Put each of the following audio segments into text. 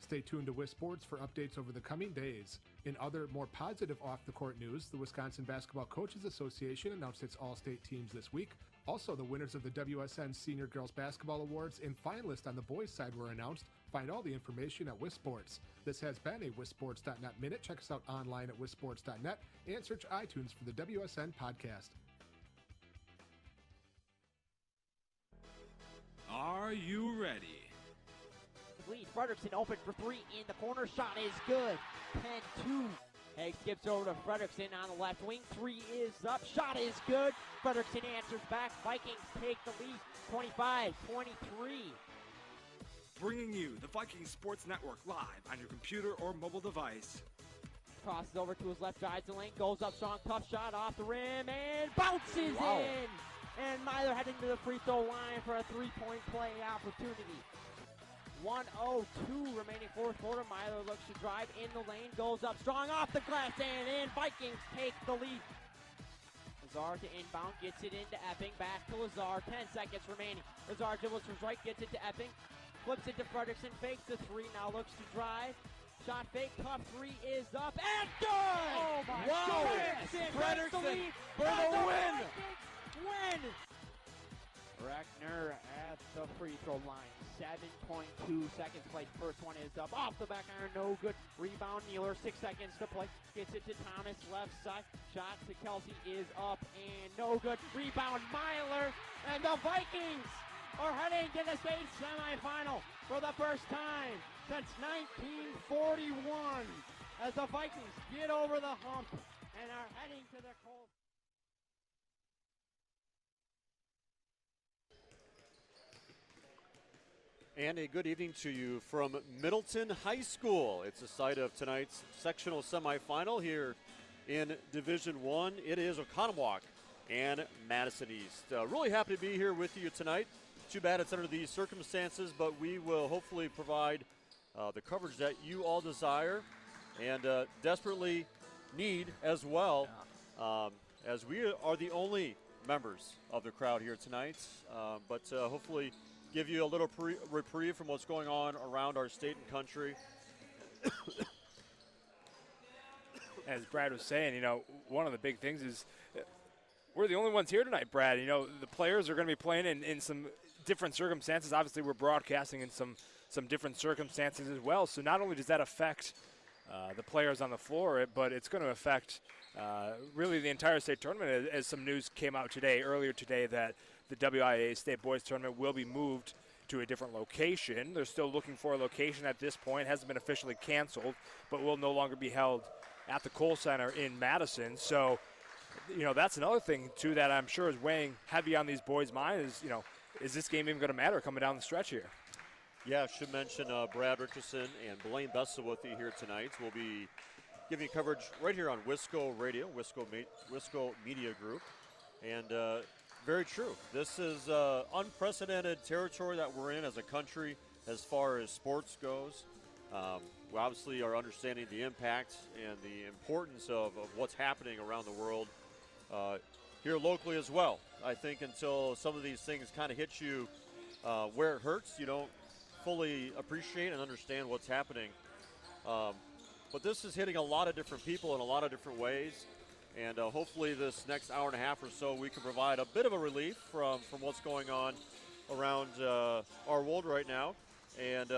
Stay tuned to WIS Sports for updates over the coming days. In other, more positive off-the-court news, the Wisconsin Basketball Coaches Association announced its all-state teams this week. Also, the winners of the WSN Senior Girls Basketball Awards and finalists on the boys' side were announced. Find all the information at WIS Sports. This has been a WISSports.net Minute. Check us out online at WISSports.net and search iTunes for the WSN podcast. Are you ready? Lead. Frederickson open for three in the corner. Shot is good. 10-2. Haig skips over to Frederickson on the left wing. Three is up. Shot is good. Frederickson answers back. Vikings take the lead. 25-23. Bringing you the Vikings Sports Network live on your computer or mobile device. Crosses over to his left, drives the lane, goes up strong, tough shot off the rim, and bounces in! And Myler heading to the free throw line for a three-point play opportunity. 1:02 remaining fourth quarter. Myler looks to drive in the lane, goes up strong off the glass and in. Vikings take the lead. Lazar to inbound, gets it into Epping, back to Lazar, 10 seconds remaining. Lazar dribbles from right, gets it to Epping, flips it to Frederickson, fakes the three, now looks to drive. Shot fake, tough three is up, and good! Oh my God! Frederickson for the win! Win! Reckner at the free throw line. 7.2 seconds played. First one is up off the back iron, no good. Rebound, Mueller, 6 seconds to play. Gets it to Thomas, left side. Shot to Kelsey is up and no good. Rebound, Myler, and the Vikings are heading to the state semifinal for the first time since 1941 as the Vikings get over the hump and are heading to the cold. And a good evening to you from Middleton High School. It's the site of tonight's sectional semifinal here in Division I. It is Oconomowoc and Madison East. Really happy to be here with you tonight. Too bad it's under these circumstances, but we will hopefully provide the coverage that you all desire and desperately need as well, as we are the only members of the crowd here tonight. But hopefully give you a little reprieve from what's going on around our state and country. As Brad was saying, one of the big things is we're the only ones here tonight, Brad. The players are going to be playing in some different circumstances. Obviously, we're broadcasting in some different circumstances as well. So not only does that affect the players on the floor, but it's going to affect really the entire state tournament, as some news came out earlier today, that the WIAA State Boys Tournament will be moved to a different location. They're still looking for a location at this point. It hasn't been officially canceled, but will no longer be held at the Kohl Center in Madison. So, that's another thing, too, that I'm sure is weighing heavy on these boys' minds is this game even going to matter coming down the stretch here? Yeah, I should mention Brad Richardson and Blaine Bessel with you here tonight. We'll be giving you coverage right here on Wisco Radio, Wisco Media Group. And very true. This is unprecedented territory that we're in as a country as far as sports goes. We obviously are understanding the impact and the importance of what's happening around the world here locally as well. I think until some of these things kind of hit you where it hurts, you don't fully appreciate and understand what's happening. But this is hitting a lot of different people in a lot of different ways. And hopefully this next hour and a half or so we can provide a bit of a relief from what's going on around our world right now, and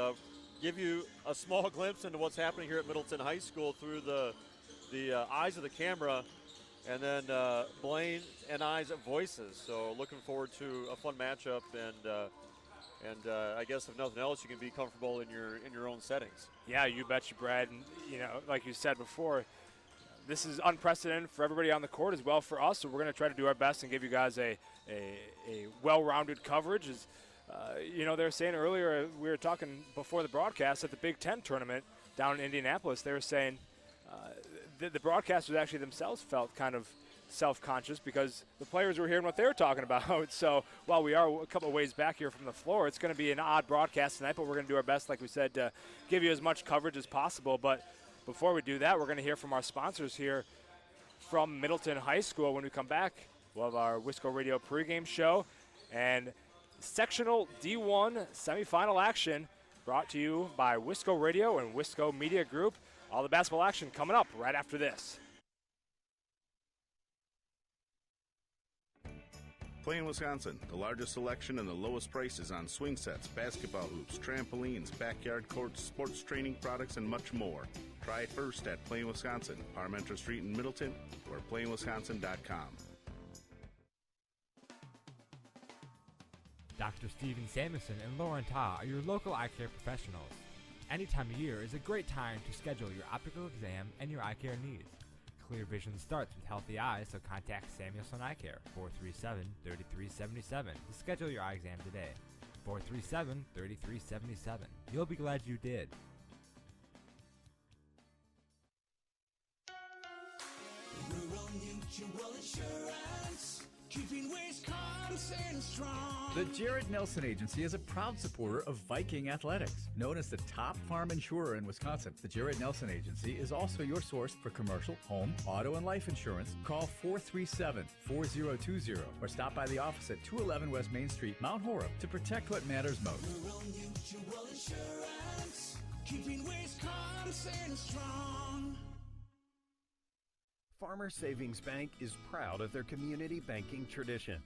give you a small glimpse into what's happening here at Middleton High School through the eyes of the camera, and then Blaine and I's voices. So looking forward to a fun matchup, and I guess if nothing else, you can be comfortable in your own settings. Yeah, you betcha, Brad. And like you said before, this is unprecedented for everybody on the court as well for us, so we're going to try to do our best and give you guys a well-rounded coverage. As they were saying earlier, we were talking before the broadcast at the Big Ten tournament down in Indianapolis. They were saying the broadcasters actually themselves felt kind of self-conscious because the players were hearing what they were talking about. So while we are a couple of ways back here from the floor, it's going to be an odd broadcast tonight, but we're going to do our best, like we said, to give you as much coverage as possible. But before we do that, we're going to hear from our sponsors here from Middleton High School. When we come back, we'll have our Wisco Radio pregame show and sectional D1 semifinal action brought to you by Wisco Radio and Wisco Media Group. All the basketball action coming up right after this. Play in Wisconsin, the largest selection and the lowest prices on swing sets, basketball hoops, trampolines, backyard courts, sports training products, and much more. Try it first at Play in Wisconsin, Parmenter Street in Middleton, or playinwisconsin.com. Dr. Steven Samuelson and Lauren Ta are your local eye care professionals. Any time of year is a great time to schedule your optical exam and your eye care needs. Clear vision starts with healthy eyes, so contact Samuelson Eye Care, 437-3377, to schedule your eye exam today. 437-3377. You'll be glad you did. Rural Mutual Insurance, keeping Wisconsin strong. The Jared Nelson Agency is a proud supporter of Viking athletics. Known as the top farm insurer in Wisconsin, the Jared Nelson Agency is also your source for commercial, home, auto, and life insurance. Call 437-4020 or stop by the office at 211 West Main Street, Mount Horeb, to protect what matters most. Rural Mutual Insurance, keeping Wisconsin strong. Farmers Savings Bank is proud of their community banking tradition.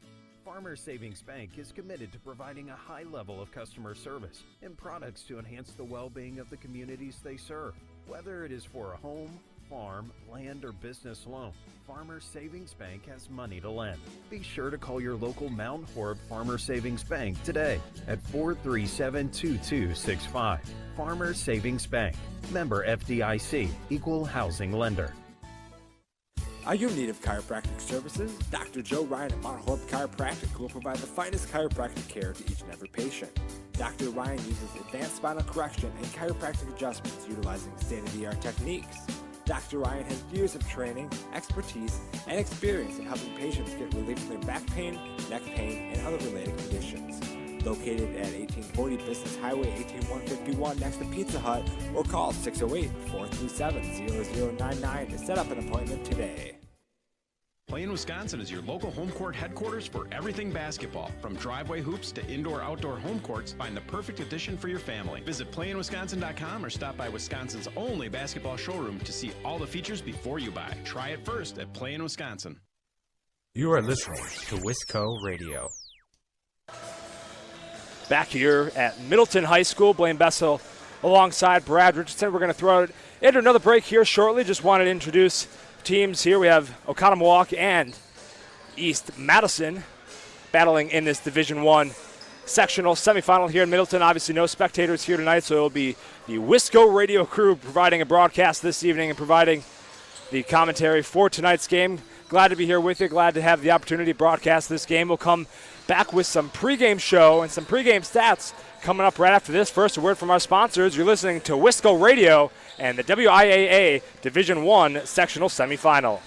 Farmers Savings Bank is committed to providing a high level of customer service and products to enhance the well-being of the communities they serve. Whether it is for a home, farm, land, or business loan, Farmers Savings Bank has money to lend. Be sure to call your local Mount Horeb Farmers Savings Bank today at 437-2265. Farmers Savings Bank, member FDIC, equal housing lender. Are you in need of chiropractic services? Dr. Joe Ryan at Mount Horeb Chiropractic will provide the finest chiropractic care to each and every patient. Dr. Ryan uses advanced spinal correction and chiropractic adjustments utilizing state-of-the-art techniques. Dr. Ryan has years of training, expertise, and experience in helping patients get relief from their back pain, neck pain, and other related conditions. Located at 1840 Business Highway 18151 next to Pizza Hut, or call 608-437-0099 to set up an appointment today. Play in Wisconsin is your local home court headquarters for everything basketball. From driveway hoops to indoor-outdoor home courts, find the perfect addition for your family. Visit playinwisconsin.com or stop by Wisconsin's only basketball showroom to see all the features before you buy. Try it first at Play in Wisconsin. You are listening to Wisco Radio. Back here at Middleton High School, Blaine Bessel alongside Brad Richardson. We're going to throw it into another break here shortly. Just wanted to introduce teams here. We have Oconomowoc and East Madison battling in this Division I sectional semifinal here in Middleton. Obviously no spectators here tonight, so it will be the Wisco radio crew providing a broadcast this evening and providing the commentary for tonight's game. Glad to be here with you. Glad to have the opportunity to broadcast this game. We'll come back with some pregame show and some pregame stats coming up right after this. First, a word from our sponsors. You're listening to Wisco Radio and the WIAA Division I sectional semifinal.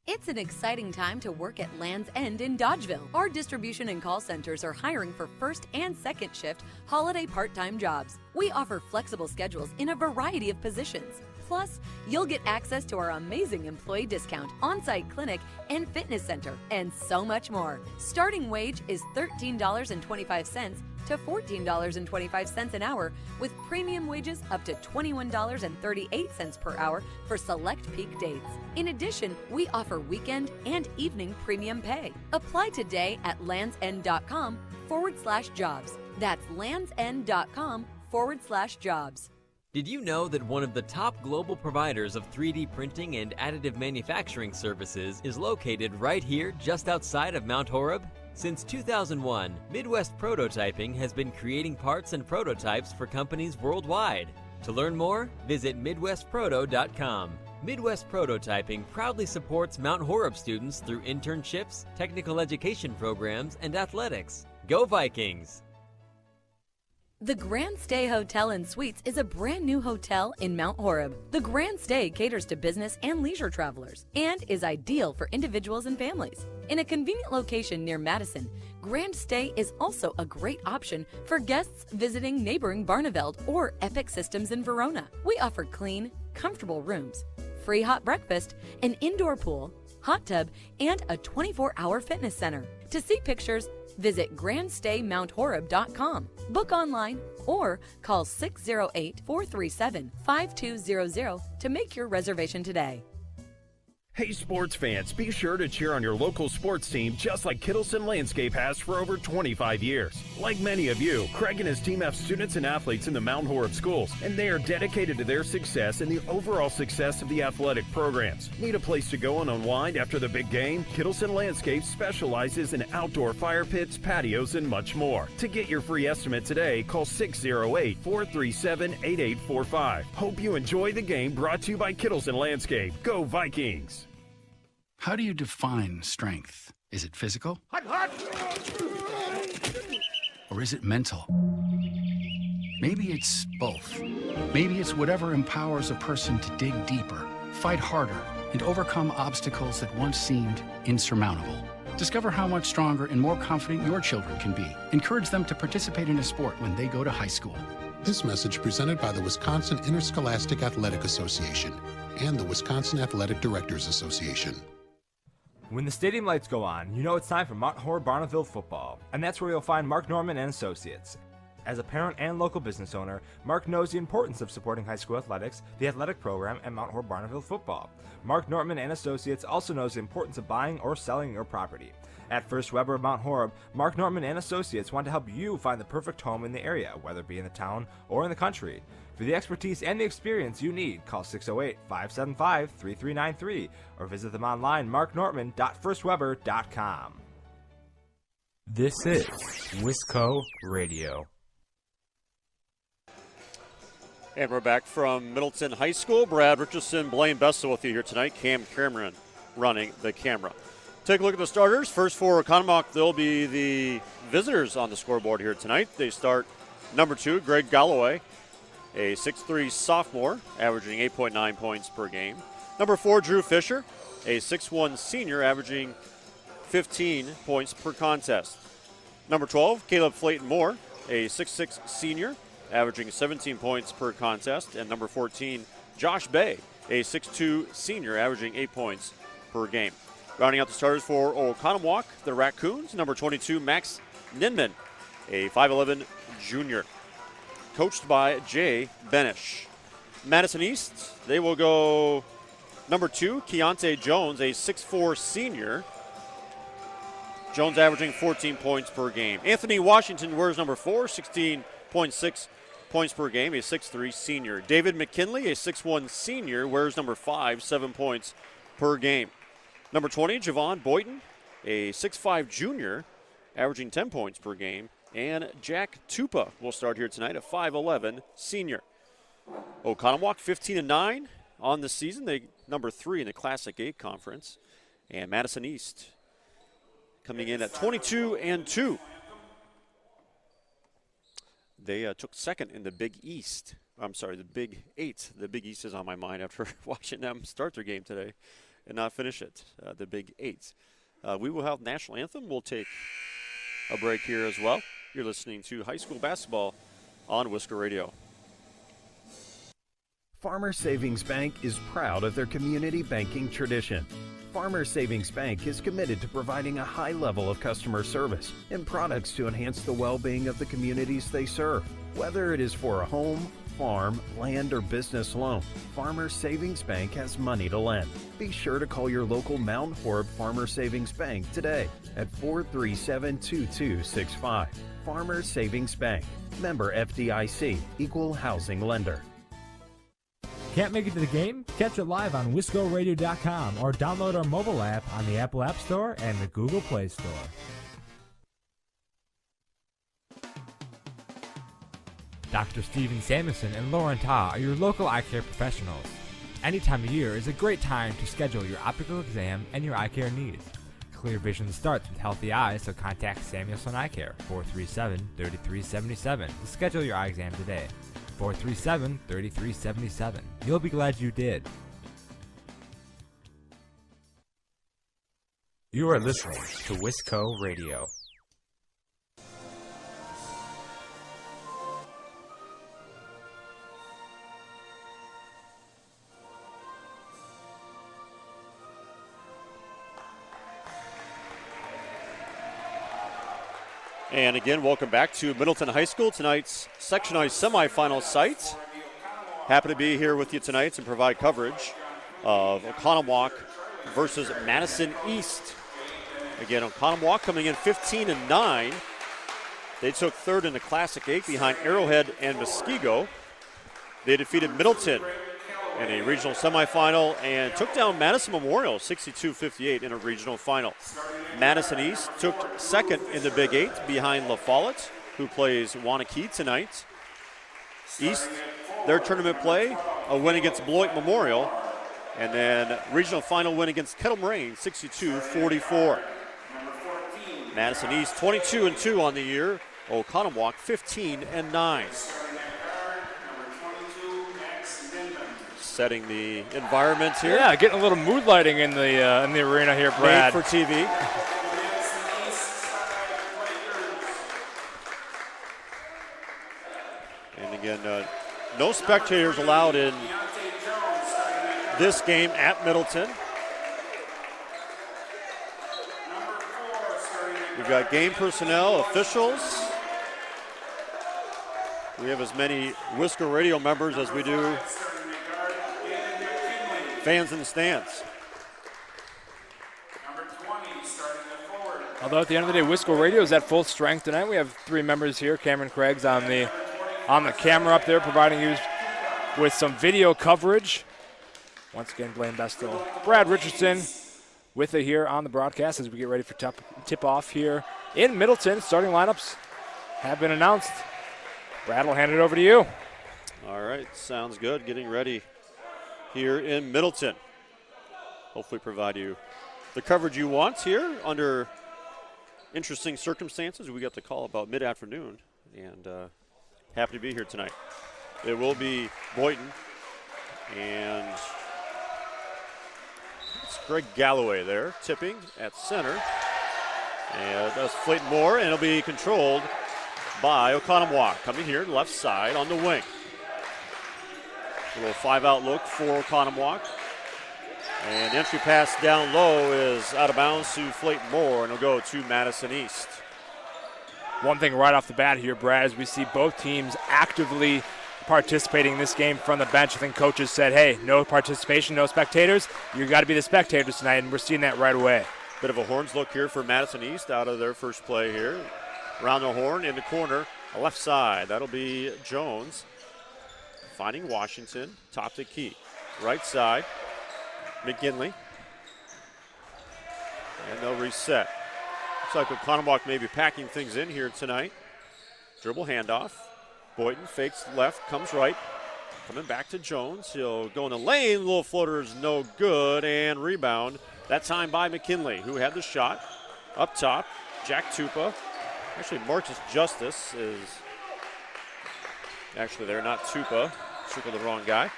It's an exciting time to work at Land's End in Dodgeville. Our distribution and call centers are hiring for first and second shift holiday part-time jobs. We offer flexible schedules in a variety of positions. Plus, you'll get access to our amazing employee discount, on-site clinic, and fitness center, and so much more. Starting wage is $13.25 to $14.25 an hour, with premium wages up to $21.38 per hour for select peak dates. In addition, we offer weekend and evening premium pay. Apply today at landsend.com/jobs. That's landsend.com/jobs. Did you know that one of the top global providers of 3D printing and additive manufacturing services is located right here just outside of Mount Horeb? Since 2001, Midwest Prototyping has been creating parts and prototypes for companies worldwide. To learn more, visit MidwestProto.com. Midwest Prototyping proudly supports Mount Horeb students through internships, technical education programs, and athletics. Go Vikings! The Grand Stay Hotel and Suites is a brand new hotel in Mount Horeb. The Grand Stay caters to business and leisure travelers and is ideal for individuals and families. In a convenient location near Madison, Grand Stay is also a great option for guests visiting neighboring Barneveld or Epic Systems in Verona. We offer clean, comfortable rooms, free hot breakfast, an indoor pool, hot tub, and a 24-hour fitness center. To see pictures, Visit grandstaymounthoreb.com, book online, or call 608-437-5200 to make your reservation today. Hey sports fans, be sure to cheer on your local sports team just like Kittleson Landscape has for over 25 years. Like many of you, Craig and his team have students and athletes in the Mount Horeb schools, and they are dedicated to their success and the overall success of the athletic programs. Need a place to go and unwind after the big game? Kittleson Landscape specializes in outdoor fire pits, patios, and much more. To get your free estimate today, call 608-437-8845. Hope you enjoy the game, brought to you by Kittleson Landscape. Go Vikings! How do you define strength? Is it physical? Or is it mental? Maybe it's both. Maybe it's whatever empowers a person to dig deeper, fight harder, and overcome obstacles that once seemed insurmountable. Discover how much stronger and more confident your children can be. Encourage them to participate in a sport when they go to high school. This message presented by the Wisconsin Interscholastic Athletic Association and the Wisconsin Athletic Directors Association. When the stadium lights go on, you know it's time for Mount Horeb Barneville football, and that's where you'll find Mark Norman and Associates. As a parent and local business owner, Mark knows the importance of supporting high school athletics, the athletic program, and Mount Horeb Barneville football. Mark Norman and Associates also knows the importance of buying or selling your property. At First Weber of Mount Horeb, Mark Norman and Associates want to help you find the perfect home in the area, whether it be in the town or in the country. For the expertise and the experience you need, call 608-575-3393 or visit them online, marknorman.firstweber.com. This is Wisco Radio. And we're back from Middleton High School. Brad Richardson, Blaine Bessel with you here tonight. Cam Cameron running the camera. Take a look at the starters. First for Oconomowoc, they'll be the visitors on the scoreboard here tonight. They start number 2, Greg Galloway, a 6'3 sophomore, averaging 8.9 points per game. Number 4, Drew Fisher, a 6'1 senior, averaging 15 points per contest. Number 12, Caleb Flayton Moore, a 6'6 senior, averaging 17 points per contest. And number 14, Josh Bay, a 6'2 senior, averaging 8 points per game. Rounding out the starters for Oconomowoc, the Raccoons, number 22, Max Ninman, a 5'11 junior, coached by Jay Benish. Madison East, they will go number 2, Keontae Jones, a 6'4 senior. Jones averaging 14 points per game. Anthony Washington wears number 4, 16.6 points per game, a 6'3 senior. David McKinley, a 6'1 senior, wears number 5, 7 points per game. Number 20, Javon Boyton, a 6'5 junior, averaging 10 points per game. And Jack Tupa will start here tonight, a 5'11 senior. Oconomowoc 15-9 on the season. They number 3 in the Classic 8 conference. And Madison East coming in at 22-2. They took second in the Big East. I'm sorry, the Big 8. The Big East is on my mind after watching them start their game today and not finish it. The Big 8. We will have National Anthem. We'll take a break here as well. You're listening to high school basketball on Wisco Radio. Farmers Savings Bank is proud of their community banking tradition. Farmers Savings Bank is committed to providing a high level of customer service and products to enhance the well-being of the communities they serve. Whether it is for a home, farm, land, or business loan, Farmers Savings Bank has money to lend. Be sure to call your local Mount Horeb Farmers Savings Bank today at 437-2265. Farmers Savings Bank, member FDIC, equal housing lender. Can't make it to the game? Catch it live on WiscoRadio.com or download our mobile app on the Apple App Store and the Google Play Store. Dr. Steven Samuelson and Lauren Ta are your local eye care professionals. Any time of year is a great time to schedule your optical exam and your eye care needs. Clear vision starts with healthy eyes, so contact Samuelson Eye Care, 437-3377 to schedule your eye exam today. 437-3377. You'll be glad you did. You are listening to Wisco Radio. And again, welcome back to Middleton High School, tonight's Sectional semifinal site. Happy to be here with you tonight and provide coverage of Oconomowoc versus Madison East. Again, Oconomowoc coming in 15-9. They took third in the Classic 8 behind Arrowhead and Muskego. They defeated Middleton in a regional semifinal and took down Madison Memorial 62-58 in a regional final. Madison East took second in the Big 8 behind Lafollette, who plays Waunakee tonight. East, their tournament play, a win against Beloit Memorial, and then regional final win against Kettle Moraine 62-44. Madison East 22-2 on the year. Oconomowoc 15-9. Setting the environment here. Yeah, getting a little mood lighting in the arena here, Brad. Made for TV. And again, no spectators allowed in this game at Middleton. We've got game personnel, officials. We have as many Wisco Radio members as we do fans in the stands. Although at the end of the day, Wisco Radio is at full strength tonight. We have 3 members here. Cameron Craig's on the camera up there, providing you with some video coverage. Once again, Blaine Besto, Brad Richardson with it here on the broadcast as we get ready for tip-off here in Middleton. Starting lineups have been announced. Brad, will hand it over to you. All right, sounds good. Getting ready here in Middleton. Hopefully provide you the coverage you want here under interesting circumstances. We got the call about mid-afternoon, and happy to be here tonight. It will be Boynton, and it's Greg Galloway there, tipping at center. And that's Flayton Moore, and it'll be controlled by Oconomowoc, coming here left side on the wing. A little 5-out look for Oconomowoc. And entry pass down low is out of bounds to Flayton Moore, and it'll go to Madison East. One thing right off the bat here, Brad, is we see both teams actively participating in this game from the bench. I think coaches said, hey, no participation, no spectators. You got to be the spectators tonight, and we're seeing that right away. Bit of a horns look here for Madison East out of their first play here. Around the horn in the corner, left side. That'll be Jones. Finding Washington, top to key. Right side, McGinley. And they'll reset. Looks like Oconomowoc may be packing things in here tonight. Dribble handoff. Boynton fakes left, comes right. Coming back to Jones. He'll go in the lane. Little floater is no good. And rebound. That time by McKinley, who had the shot. Up top, Jack Tupa. Actually, Marcus Justice is actually there, not Tupa. Circled the wrong guy.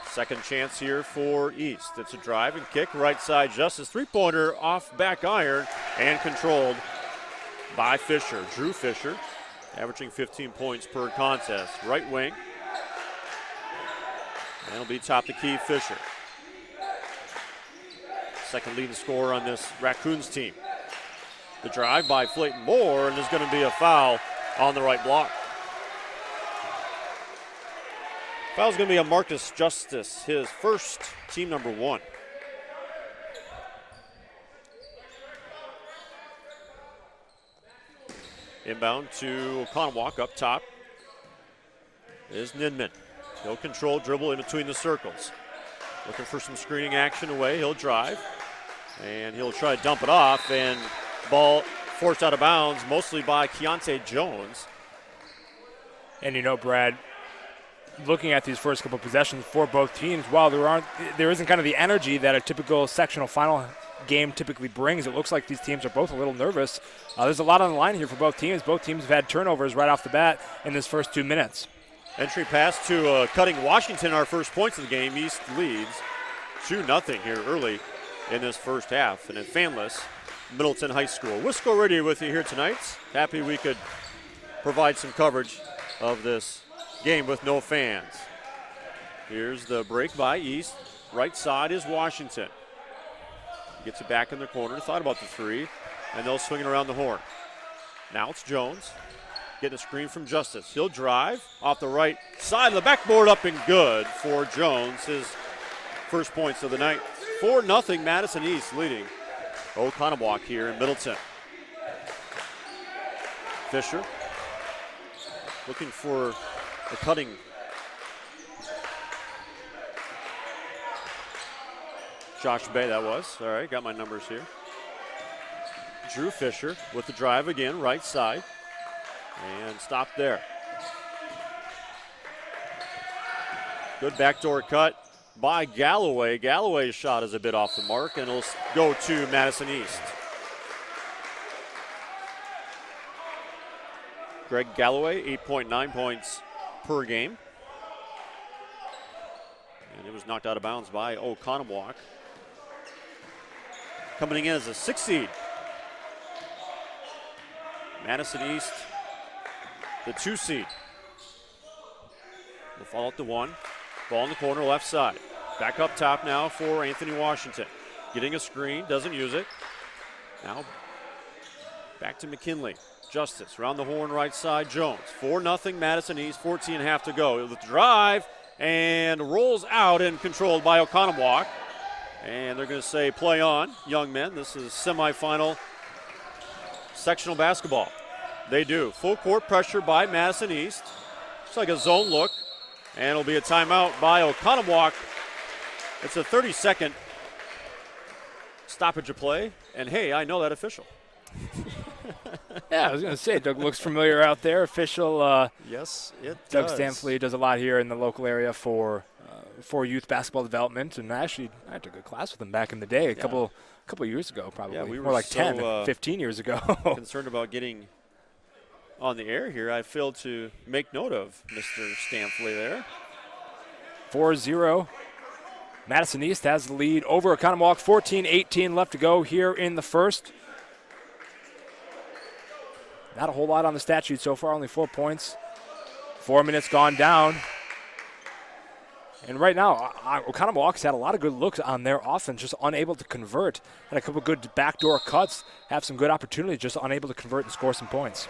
Second chance here for East. It's a drive and kick. Right side, Justice. Three-pointer off back iron and controlled by Fisher. Drew Fisher, averaging 15 points per contest. Right wing. And it'll be top the key, Fisher. Second leading scorer on this Raccoons team. The drive by Flayton Moore, and there's going to be a foul on the right block. Foul's going to be on Marcus Justice, his first, team number 1. Inbound to Oconomowoc up top is Nidman. He'll control dribble in between the circles. Looking for some screening action away. He'll drive, and he'll try to dump it off, and ball forced out of bounds, mostly by Keontae Jones. And you know, Brad, looking at these first couple of possessions for both teams, while there isn't kind of the energy that a typical sectional final game typically brings, it looks like these teams are both a little nervous. There's a lot on the line here for both teams. Both teams have had turnovers right off the bat in this first 2 minutes. Entry pass to cutting Washington, our first points of the game. East leads 2-0 here early in this first half. And at fanless, Middleton High School. Wisco Radio with you here tonight. Happy we could provide some coverage of this game with no fans. Here's the break by East. Right side is Washington. Gets it back in the corner. Thought about the three, and they'll swing it around the horn. Now it's Jones. Getting a screen from Justice. He'll drive off the right side of the backboard, up and good for Jones. His first points of the night. 4-0 Madison East leading Oconomowoc here in Middleton. Fisher looking for the cutting. Josh Bay, that was. All right, got my numbers here. Drew Fisher with the drive again, right side. And stop there. Good backdoor cut by Galloway. Galloway's shot is a bit off the mark, and it'll go to Madison East. Greg Galloway, 8.9 points per game. And it was knocked out of bounds by Oconomowoc. Coming in as a 6th seed. Madison East, the 2 seed. Lafollette the 1. Ball in the corner, left side. Back up top now for Anthony Washington. Getting a screen, doesn't use it. Now back to McKinley. Justice, round the horn, right side, Jones. 4-0 Madison East, 14.5 to go. With the drive, and rolls out and controlled by Oconomowoc. And they're going to say play on, young men. This is semifinal sectional basketball. They do. Full court pressure by Madison East. It's like a zone look. And it'll be a timeout by Oconomowoc. It's a 30-second stoppage of play. And hey, I know that official. Yeah, I was going to say, Doug looks familiar out there. Official. Yes, it Doug does. Stanfley does a lot here in the local area for youth basketball development. And actually, I took a class with him back in the day, a couple years ago, probably. Yeah, we were more like 10, 15 years ago. Concerned about getting on the air here. I failed to make note of Mr. Stanfley there. 4-0. Madison East has the lead over Oconomowoc. 14-18 left to go here in the first. Not a whole lot on the stat sheet so far, only 4 points. 4 minutes gone down. And right now, Oconomowoc's had a lot of good looks on their offense, just unable to convert. Had a couple good backdoor cuts, have some good opportunities, just unable to convert and score some points.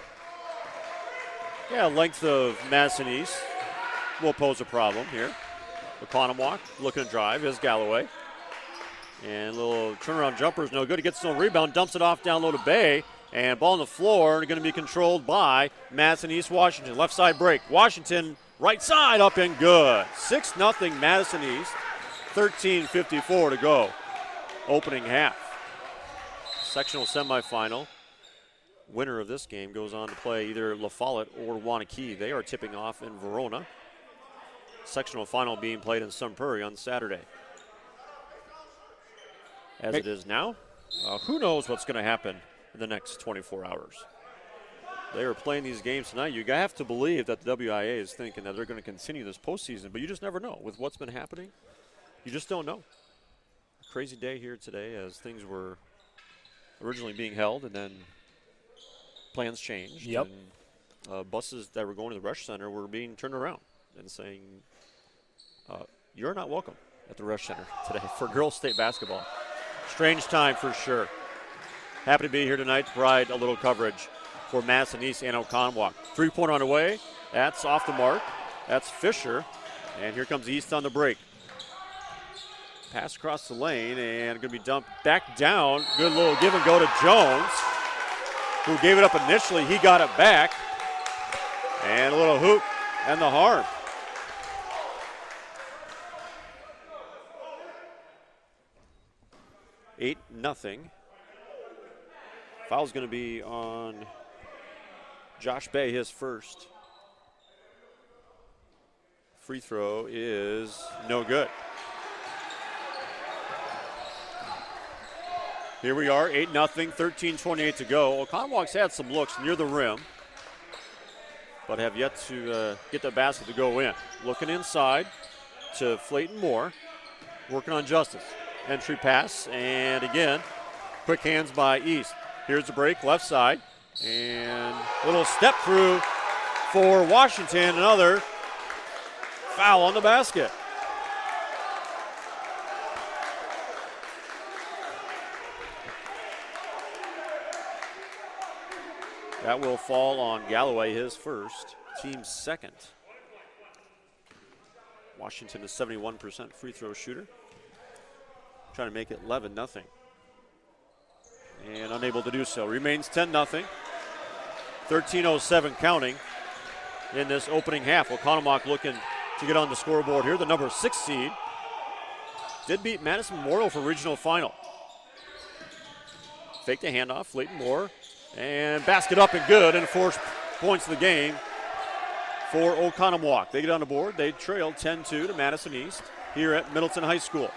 Yeah, length of Madison East will pose a problem here. Oconomowoc looking to drive is Galloway. And a little turnaround jumper is no good. He gets no rebound, dumps it off down low to Bay. And ball on the floor, going to be controlled by Madison East Washington. Left side break. Washington, right side, up and good. 6-0 Madison East. 13:54 to go. Opening half. Sectional semifinal. Winner of this game goes on to play either Lafollette or Waunakee. They are tipping off in Verona. Sectional final being played in Sunbury on Saturday. As it is now, who knows what's going to happen in the next 24 hours. They are playing these games tonight. You have to believe that the WIAA is thinking that they're going to continue this postseason, but you just never know. With what's been happening, you just don't know. Crazy day here today as things were originally being held, and then plans changed. Yep. And buses that were going to the Rush Center were being turned around and saying, you're not welcome at the Rush Center today for girls state basketball. Strange time for sure. Happy to be here tonight to provide a little coverage for Madison East and Oconomowoc. 3-pointer on the way. That's off the mark. That's Fisher. And here comes East on the break. Pass across the lane and going to be dumped back down. Good little give and go to Jones, who gave it up initially. He got it back. And a little hoop and the harm. Eight nothing. Foul's going to be on Josh Bay, his first. Free throw is no good. Here we are, 8-0, 13:28 to go. Oconomowoc's had some looks near the rim, but have yet to get the basket to go in. Looking inside to Flayton Moore, working on Justice. Entry pass, and again, quick hands by East. Here's the break, left side, and a little step through for Washington. Another foul on the basket. That will fall on Galloway, his first, team's second. Washington is 71% free throw shooter. Trying to make it 11-0. And unable to do so. Remains 10-0. 13:07 counting in this opening half. Oconomowoc looking to get on the scoreboard here. The number 6 seed did beat Madison Memorial for regional final. Fake the handoff, Leighton Moore, and basket up and good, and 4 points of the game for Oconomowoc. They get on the board. They trailed 10-2 to Madison East here at Middleton High School.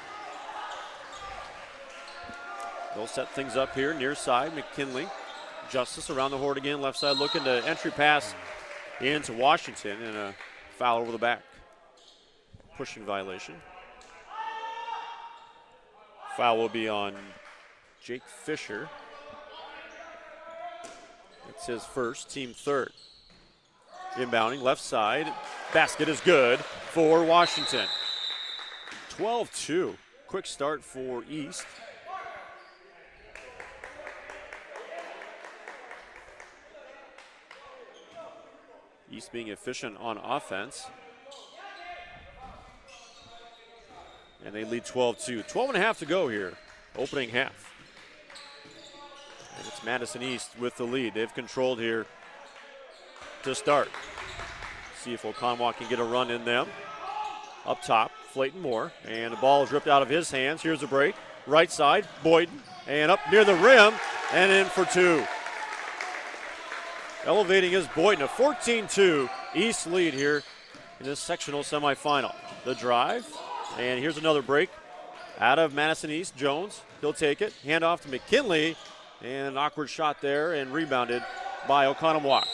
They'll set things up here near side. McKinley, Justice around the horn again, left side looking to entry pass into Washington, and a foul over the back. Pushing violation. Foul will be on Jake Fisher. It's his first, team third. Inbounding left side. Basket is good for Washington. 12-2. Quick start for East. East being efficient on offense. And they lead 12-2. 12.5 to go here, opening half. And it's Madison East with the lead. They've controlled here to start. See if Oconomowoc can get a run in them. Up top, Leighton Moore, and the ball is ripped out of his hands. Here's a break. Right side, Boyden, and up near the rim, and in for 2. Elevating is Boyden, a 14-2 East lead here in this sectional semifinal. The drive, and here's another break. Out of Madison East, Jones, he'll take it. Hand off to McKinley, and an awkward shot there, and rebounded by Oconomowoc.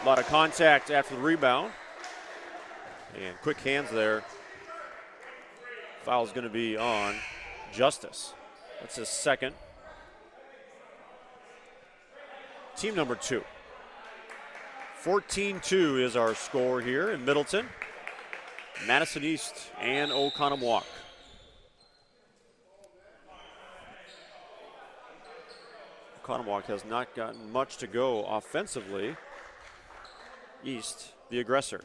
A lot of contact after the rebound. And quick hands there. Foul's going to be on Justice. That's his second. Team number 2. 14-2 is our score here in Middleton. Madison East and Oconomowoc. Oconomowoc has not gotten much to go offensively. East, the aggressor.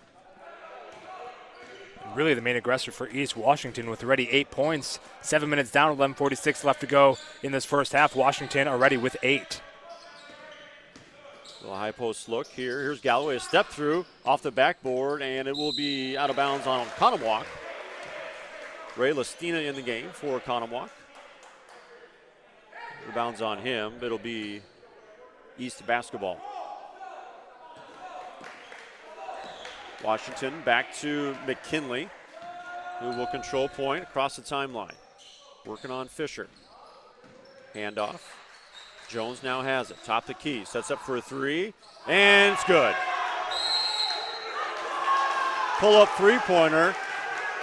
Really the main aggressor for East. Washington with already 8 points. 7 minutes down, 11:46 left to go in this first half. Washington already with 8. A high post look here. Here's Galloway, a step through off the backboard, and it will be out of bounds on Oconomowoc. Ray Lastina in the game for Oconomowoc. Rebounds on him. It'll be East basketball. Washington back to McKinley, who will control point across the timeline. Working on Fisher. Handoff. Jones now has it. Top the key. Sets up for a 3. And it's good. Pull-up three-pointer.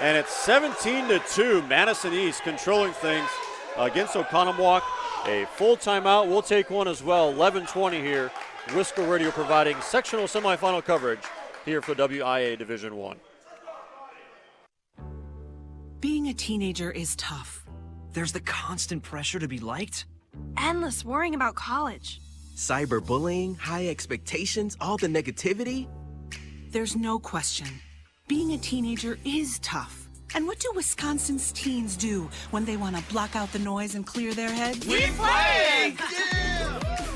And it's 17-2. Madison East controlling things against Oconomowoc. A full timeout. We'll take one as well. 11:20 here. Wisco Radio providing sectional semifinal coverage here for WIAA Division I. Being a teenager is tough. There's the constant pressure to be liked. Endless worrying about college. Cyberbullying, high expectations, all the negativity. There's no question. Being a teenager is tough. And what do Wisconsin's teens do when they want to block out the noise and clear their heads? We play!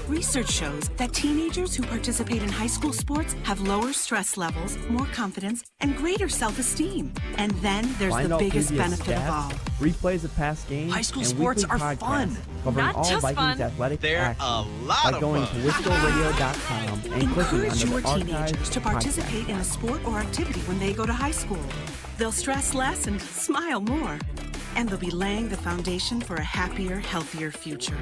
Research shows that teenagers who participate in high school sports have lower stress levels, more confidence, and greater self-esteem. And then there's the biggest benefit of all. Replays of past games. High school and sports are fun. Covering Not all just Vikings fun. athletic They're action a lot by of going fun. to WiscoRadio.com and clicking Encourage on your the archive teenagers to participate in a sport or activity when they go to high school. They'll stress less and smile more. And they'll be laying the foundation for a happier, healthier future.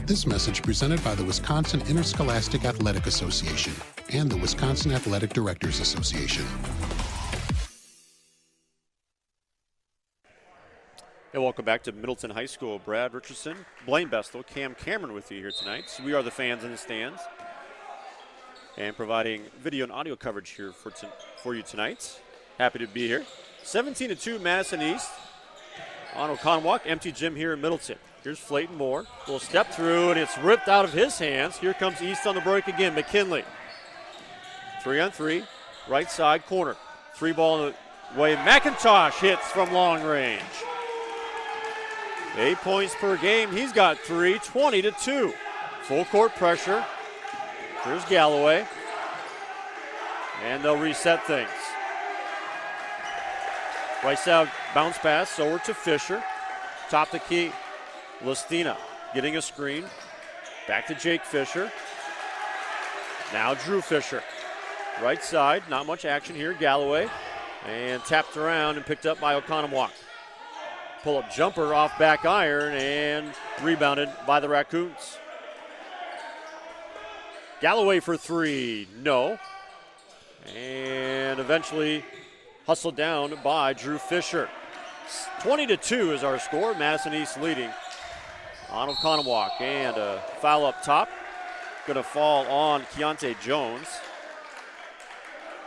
This message presented by the Wisconsin Interscholastic Athletic Association and the Wisconsin Athletic Directors Association. And welcome back to Middleton High School. Brad Richardson, Blaine Bestel, Cam Cameron with you here tonight. So we are the fans in the stands and providing video and audio coverage here for you tonight. Happy to be here. 17-2 Madison East on Oconomowoc. Empty gym here in Middleton. Here's Flayton Moore. Will step through, and it's ripped out of his hands. Here comes East on the break again. McKinley. 3-on-3, right side corner. 3-ball in the way. McIntosh hits from long range. 8 points per game. He's got 3, 20-2. Full court pressure. Here's Galloway. And they'll reset things. Right side bounce pass over to Fisher. Top the key. Listina getting a screen. Back to Jake Fisher. Now Drew Fisher. Right side, not much action here. Galloway. And tapped around and picked up by Oconomowoc. Pull-up jumper off back iron and rebounded by the Raccoons. Galloway for 3, no. And eventually hustled down by Drew Fisher. 20-2 is our score. Madison East leading on Oconomowoc. And a foul up top. Going to fall on Keontae Jones.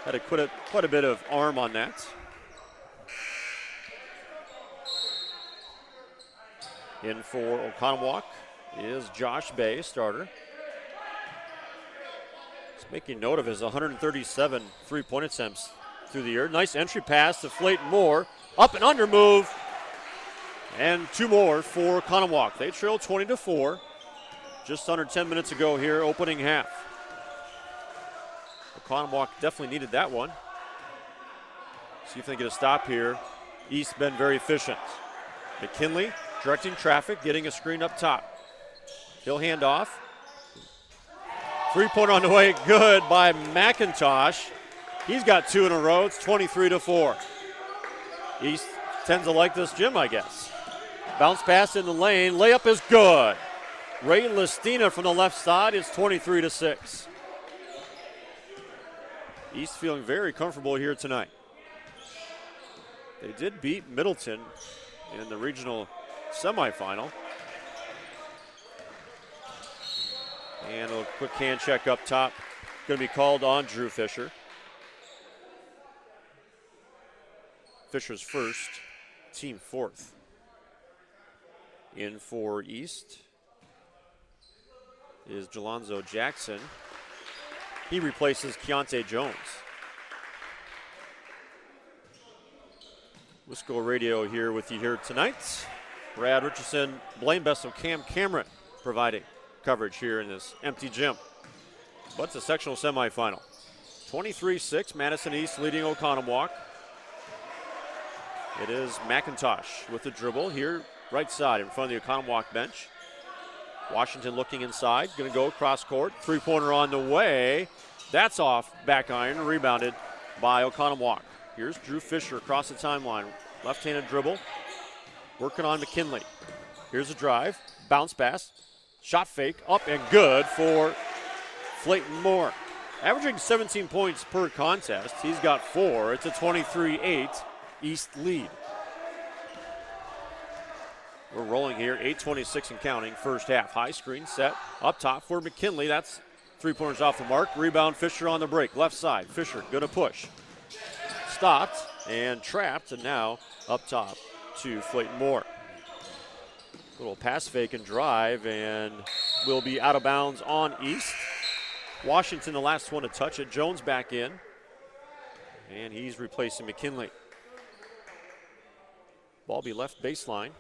Had quite a bit of arm on that. In for Oconomowoc is Josh Bay, starter. He's making note of his 137 three-point attempts through the year. Nice entry pass to Flayton Moore. Up and under move. And 2 more for Oconomowoc. They trail 20-4. Just under 10 minutes ago here, opening half. Oconomowoc definitely needed that one. See if they get a stop here. East been very efficient. McKinley directing traffic, getting a screen up top. He'll hand off. 3-pointer on the way, good by McIntosh. He's got 2 in a row. It's 23-4. East tends to like this gym, I guess. Bounce pass in the lane. Layup is good. Ray Listina from the left side is 23-6. East feeling very comfortable here tonight. They did beat Middleton in the regional semifinal. And a quick hand check up top. Going to be called on Drew Fisher. Fisher's first, team fourth. In for East is Jelonzo Jackson. He replaces Keontae Jones. Wisco Radio here with you here tonight. Brad Richardson, Blaine Bessel, Cam Cameron providing coverage here in this empty gym. But it's a sectional semifinal. 23-6, Madison East leading Oconomowoc. It is McIntosh with the dribble here, right side in front of the Oconomowoc bench. Washington looking inside, going to go cross court. 3-pointer on the way. That's off back iron, rebounded by Oconomowoc. Here's Drew Fisher across the timeline. Left-handed dribble, working on McKinley. Here's a drive, bounce pass, shot fake, up and good for Flayton Moore. Averaging 17 points per contest. He's got 4. It's a 23-8 East lead. We're rolling here, 8:26 and counting, first half. High screen set up top for McKinley. That's 3-pointers off the mark. Rebound, Fisher on the break. Left side, Fisher gonna push. Stopped and trapped, and now up top to Flayton Moore. Little pass fake and drive, and will be out of bounds on East. Washington, the last one to touch it. Jones back in, and he's replacing McKinley. Ball be left baseline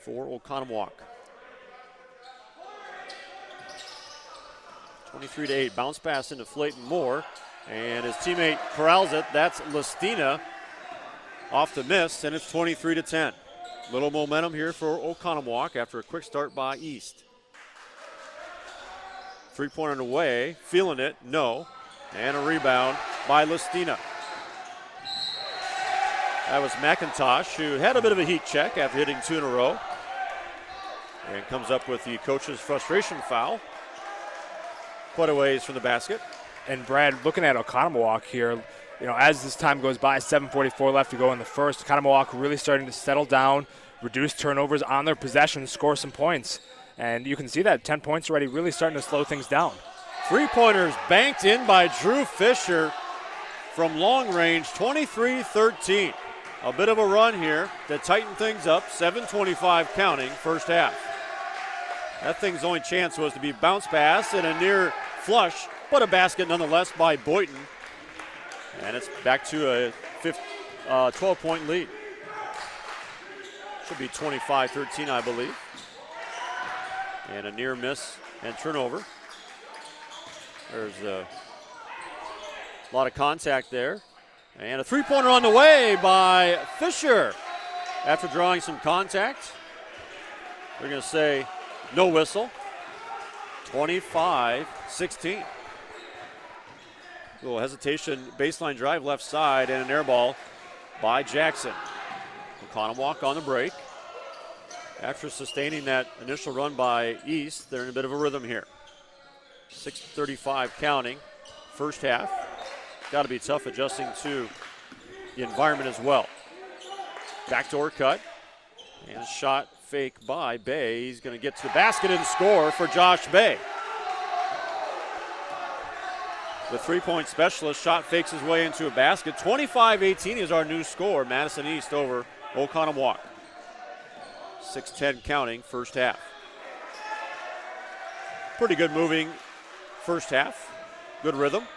for Oconomowoc. 23-8, bounce pass into Flayton Moore, and his teammate corrals it. That's Listina off the miss, and it's 23-10. Little momentum here for Oconomowoc after a quick start by East. 3-pointer on the way, feeling it, no, and a rebound by Listina. That was McIntosh, who had a bit of a heat check after hitting 2 in a row. And comes up with the coach's frustration foul. Quite a ways from the basket. And Brad, looking at Oconomowoc here, you know, as this time goes by, 7:44 left to go in the first. Oconomowoc really starting to settle down, reduce turnovers on their possession, score some points. And you can see that 10 points already really starting to slow things down. 3-pointers banked in by Drew Fisher from long range, 23-13. a bit of a run here to tighten things up. 7:25 counting, first half. That thing's only chance was to be bounce pass and a near flush, but a basket nonetheless by Boynton. And it's back to a 12-point lead. Should be 25-13, I believe. And a near miss and turnover. There's a lot of contact there. And a three-pointer on the way by Fisher. After drawing some contact, they're going to say no whistle. 25-16. A little hesitation, baseline drive left side, and an air ball by Jackson. Oconomowoc on the break. After sustaining that initial run by East, they're in a bit of a rhythm here. 6:35 counting, first half. Got to be tough adjusting to the environment as well. Backdoor cut, and a shot fake by Bay. He's going to get to the basket and score for Josh Bay. The three-point specialist shot fakes his way into a basket. 25-18 is our new score. Madison East over Oconomowoc. 6:10 counting, first half. Pretty good moving first half. Good rhythm.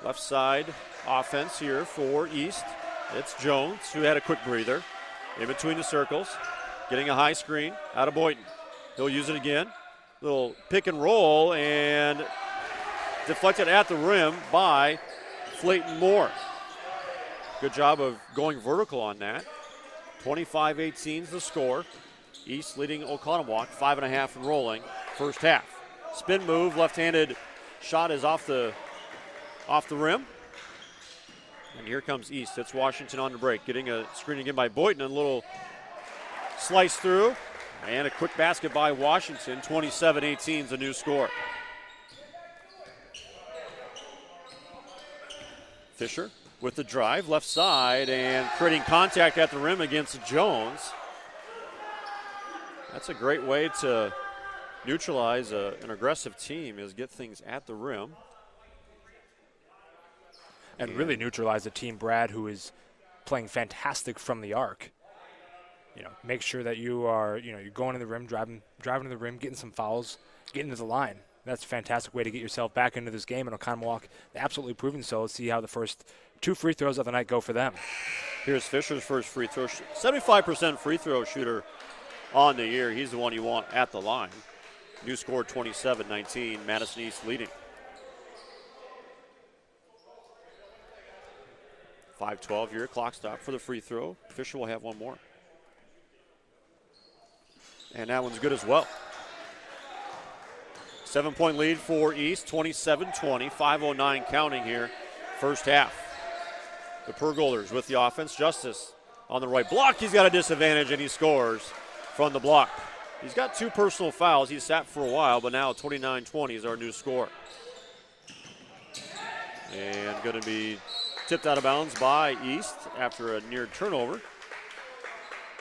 Left side offense here for East. It's Jones, who had a quick breather. In between the circles, getting a high screen out of Boynton. He'll use it again. Little pick and roll, and deflected at the rim by Flayton Moore. Good job of going vertical on that. 25-18 is the score. East leading Oconomowoc, 5.5 and rolling, first half. Spin move, left-handed shot is off the rim. And here comes East. It's Washington on the break, getting a screen again by Boynton, and a little slice through, and a quick basket by Washington. 27-18 is the new score. Fisher with the drive, left side, and creating contact at the rim against Jones. That's a great way to neutralize an aggressive team, is get things at the rim. And really neutralize a team, Brad, who is playing fantastic from the arc. You know, make sure that you are, you're going to the rim, driving to the rim, getting some fouls, getting to the line. That's a fantastic way to get yourself back into this game, and Oconomowoc absolutely proving so. Let's see how the first two free throws of the night go for them. Here's Fisher's first free throw. 75% free throw shooter on the year. He's the one you want at the line. New score 27-19, Madison East leading. 5:12 here, clock stop for the free throw. Fisher will have one more. And that one's good as well. 7-point lead for East, 27-20, 5:09 counting here, first half. The Pergolders with the offense. Justice on the right block. He's got a disadvantage, and he scores from the block. He's got two personal fouls. He's sat for a while, but now 29-20 is our new score. And going to be tipped out of bounds by East after a near turnover.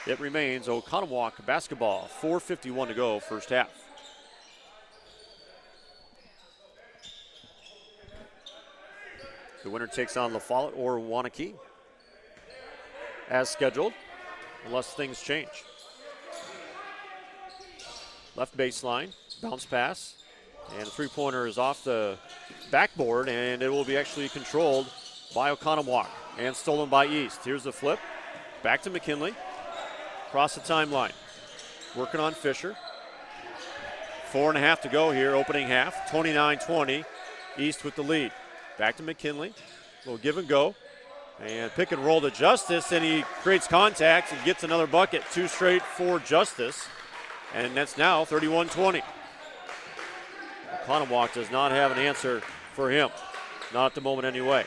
It remains Oconomowoc basketball. 4:51 to go, first half. The winner takes on Lafollette or Waunakee as scheduled, unless things change. Left baseline, bounce pass, and a three-pointer is off the backboard, and it will be actually controlled by Oconomowoc and stolen by East. Here's the flip, back to McKinley, across the timeline. Working on Fisher. 4.5 to go here, opening half, 29-20, East with the lead. Back to McKinley, little give and go, and pick and roll to Justice, and he creates contact and gets another bucket, two straight for Justice, and that's now 31-20. Oconomowoc does not have an answer for him, not at the moment anyway.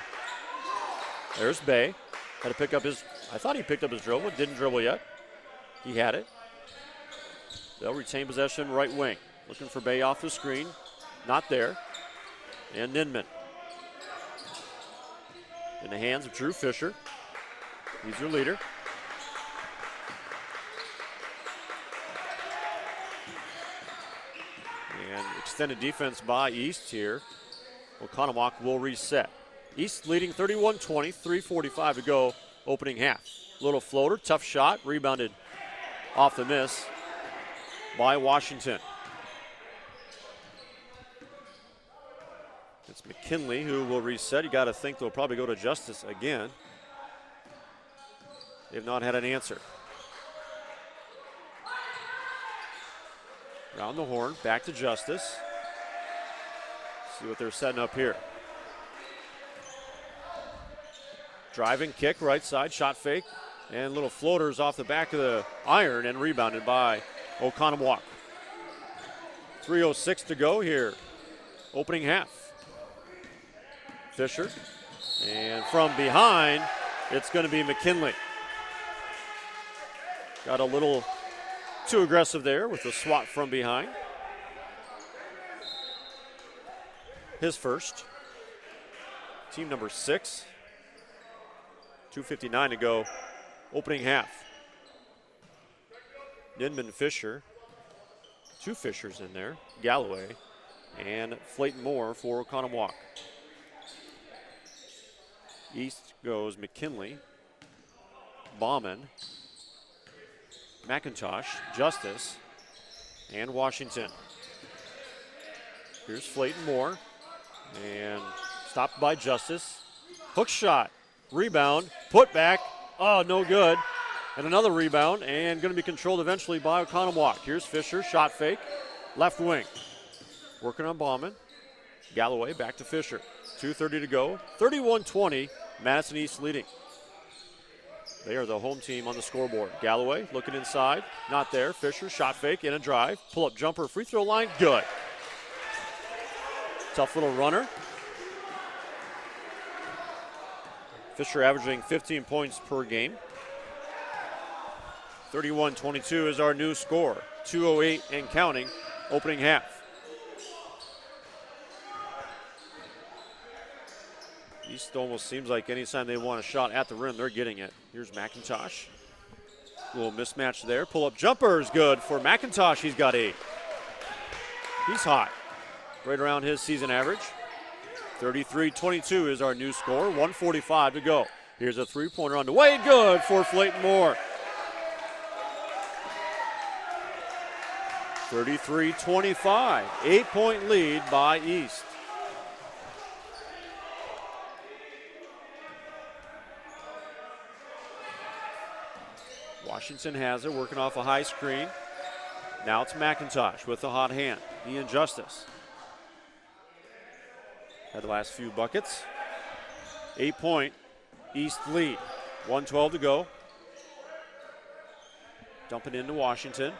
There's Bay, had to pick up his, I thought he picked up his dribble, didn't dribble yet. He had it. They'll retain possession right wing, looking for Bay off the screen, not there, and Ninman. In the hands of Drew Fisher. He's your leader. And extended defense by East here. Oconomowoc will reset. East leading 31-20, 3:45 to go, opening half. Little floater, tough shot, rebounded off the miss by Washington. It's McKinley who will reset. You got to think they'll probably go to Justice again. They've not had an answer. Round the horn, back to Justice. See what they're setting up here. Driving kick, right side, shot fake, and little floaters off the back of the iron and rebounded by Oconomowoc. 3:06 to go here, opening half. Fisher, and from behind, it's going to be McKinley. Got a little too aggressive there with the swat from behind. His first. Team number 6. 2:59 to go, opening half. Nidman Fisher, 2 Fishers in there, Galloway, and Flayton Moore for Oconomowoc. East goes McKinley, Bauman, McIntosh, Justice, and Washington. Here's Flayton Moore, and stopped by Justice. Hook shot, rebound, put back, oh, no good. And another rebound, and going to be controlled eventually by Oconomowoc. Here's Fisher, shot fake, left wing. Working on Bauman. Galloway back to Fisher. 2:30 to go, 31-20, Madison East leading. They are the home team on the scoreboard. Galloway looking inside, not there. Fisher, shot fake, in a drive. Pull-up jumper, free throw line, good. Tough little runner. Fisher averaging 15 points per game. 31-22 is our new score. 2:08 and counting, opening half. East almost seems like anytime they want a shot at the rim, they're getting it. Here's McIntosh. A little mismatch there. Pull-up jumper is good for McIntosh. He's got 8. He's hot. Right around his season average. 33-22 is our new score. 1:45 to go. Here's a three-pointer on the way. Good for Flayton Moore. 33-25. 8-point lead by East. Washington has it, working off a high screen. Now it's McIntosh with the hot hand. He and Justice. Had the last few buckets. 8-point East lead. 1:12 to go. Dumping into Washington.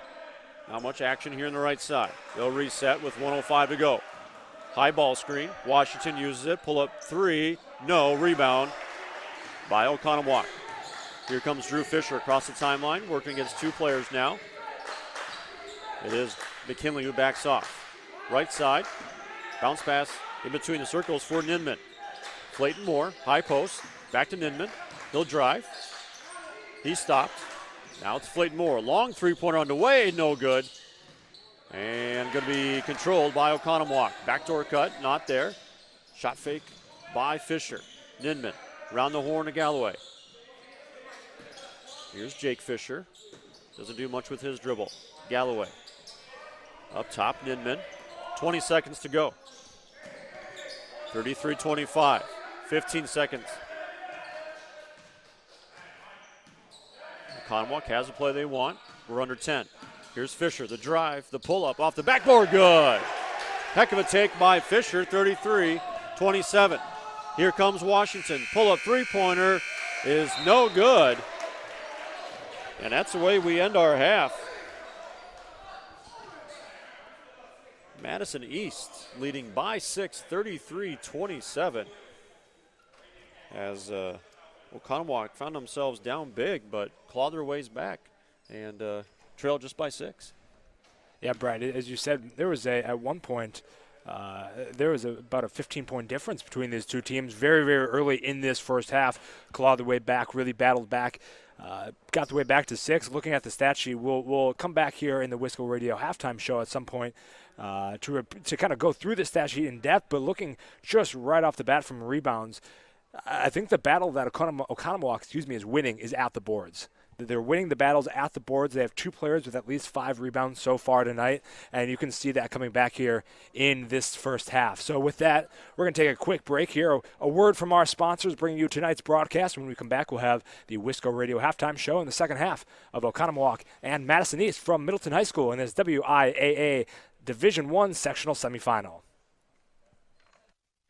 Not much action here on the right side. They'll reset with 1:05 to go. High ball screen. Washington uses it. Pull up 3. No. Rebound by Oconomowoc. Here comes Drew Fisher across the timeline, working against 2 players now. It is McKinley who backs off. Right side. Bounce pass in between the circles for Nidman. Flayton Moore, high post. Back to Nidman. He'll drive. He stopped. Now it's Flayton Moore. Long three-pointer on the way. No good. And going to be controlled by Oconomowoc. Backdoor cut. Not there. Shot fake by Fisher. Nidman. Round the horn to Galloway. Here's Jake Fisher. Doesn't do much with his dribble. Galloway. Up top, Nidman. 20 seconds to go. 33-25. 15 seconds. Oconomowoc has the play they want. We're under 10. Here's Fisher, the drive, the pull-up off the backboard, good. Heck of a take by Fisher, 33-27. Here comes Washington. Pull-up three-pointer is no good. And that's the way we end our half. Madison East leading by 6, 33-27. As Oconomowoc found themselves down big, but clawed their ways back and trailed just by 6. Yeah, Brad, as you said, there was at one point, there was about a 15-point difference between these two teams very, very early in this first half. Clawed their way back, really battled back. Got the way back to 6. Looking at the stat sheet, we'll come back here in the Wisco Radio halftime show at some point to kind of go through the stat sheet in depth, but looking just right off the bat from rebounds, I think the battle that Oconomowoc, is winning is at the boards. They're winning the battles at the boards. They have 2 players with at least 5 rebounds so far tonight, and you can see that coming back here in this first half. So with that, we're going to take a quick break here. A word from our sponsors bringing you tonight's broadcast. When we come back, we'll have the Wisco Radio halftime show in the second half of Oconomowoc and Madison East from Middleton High School in this WIAA Division I sectional semifinal.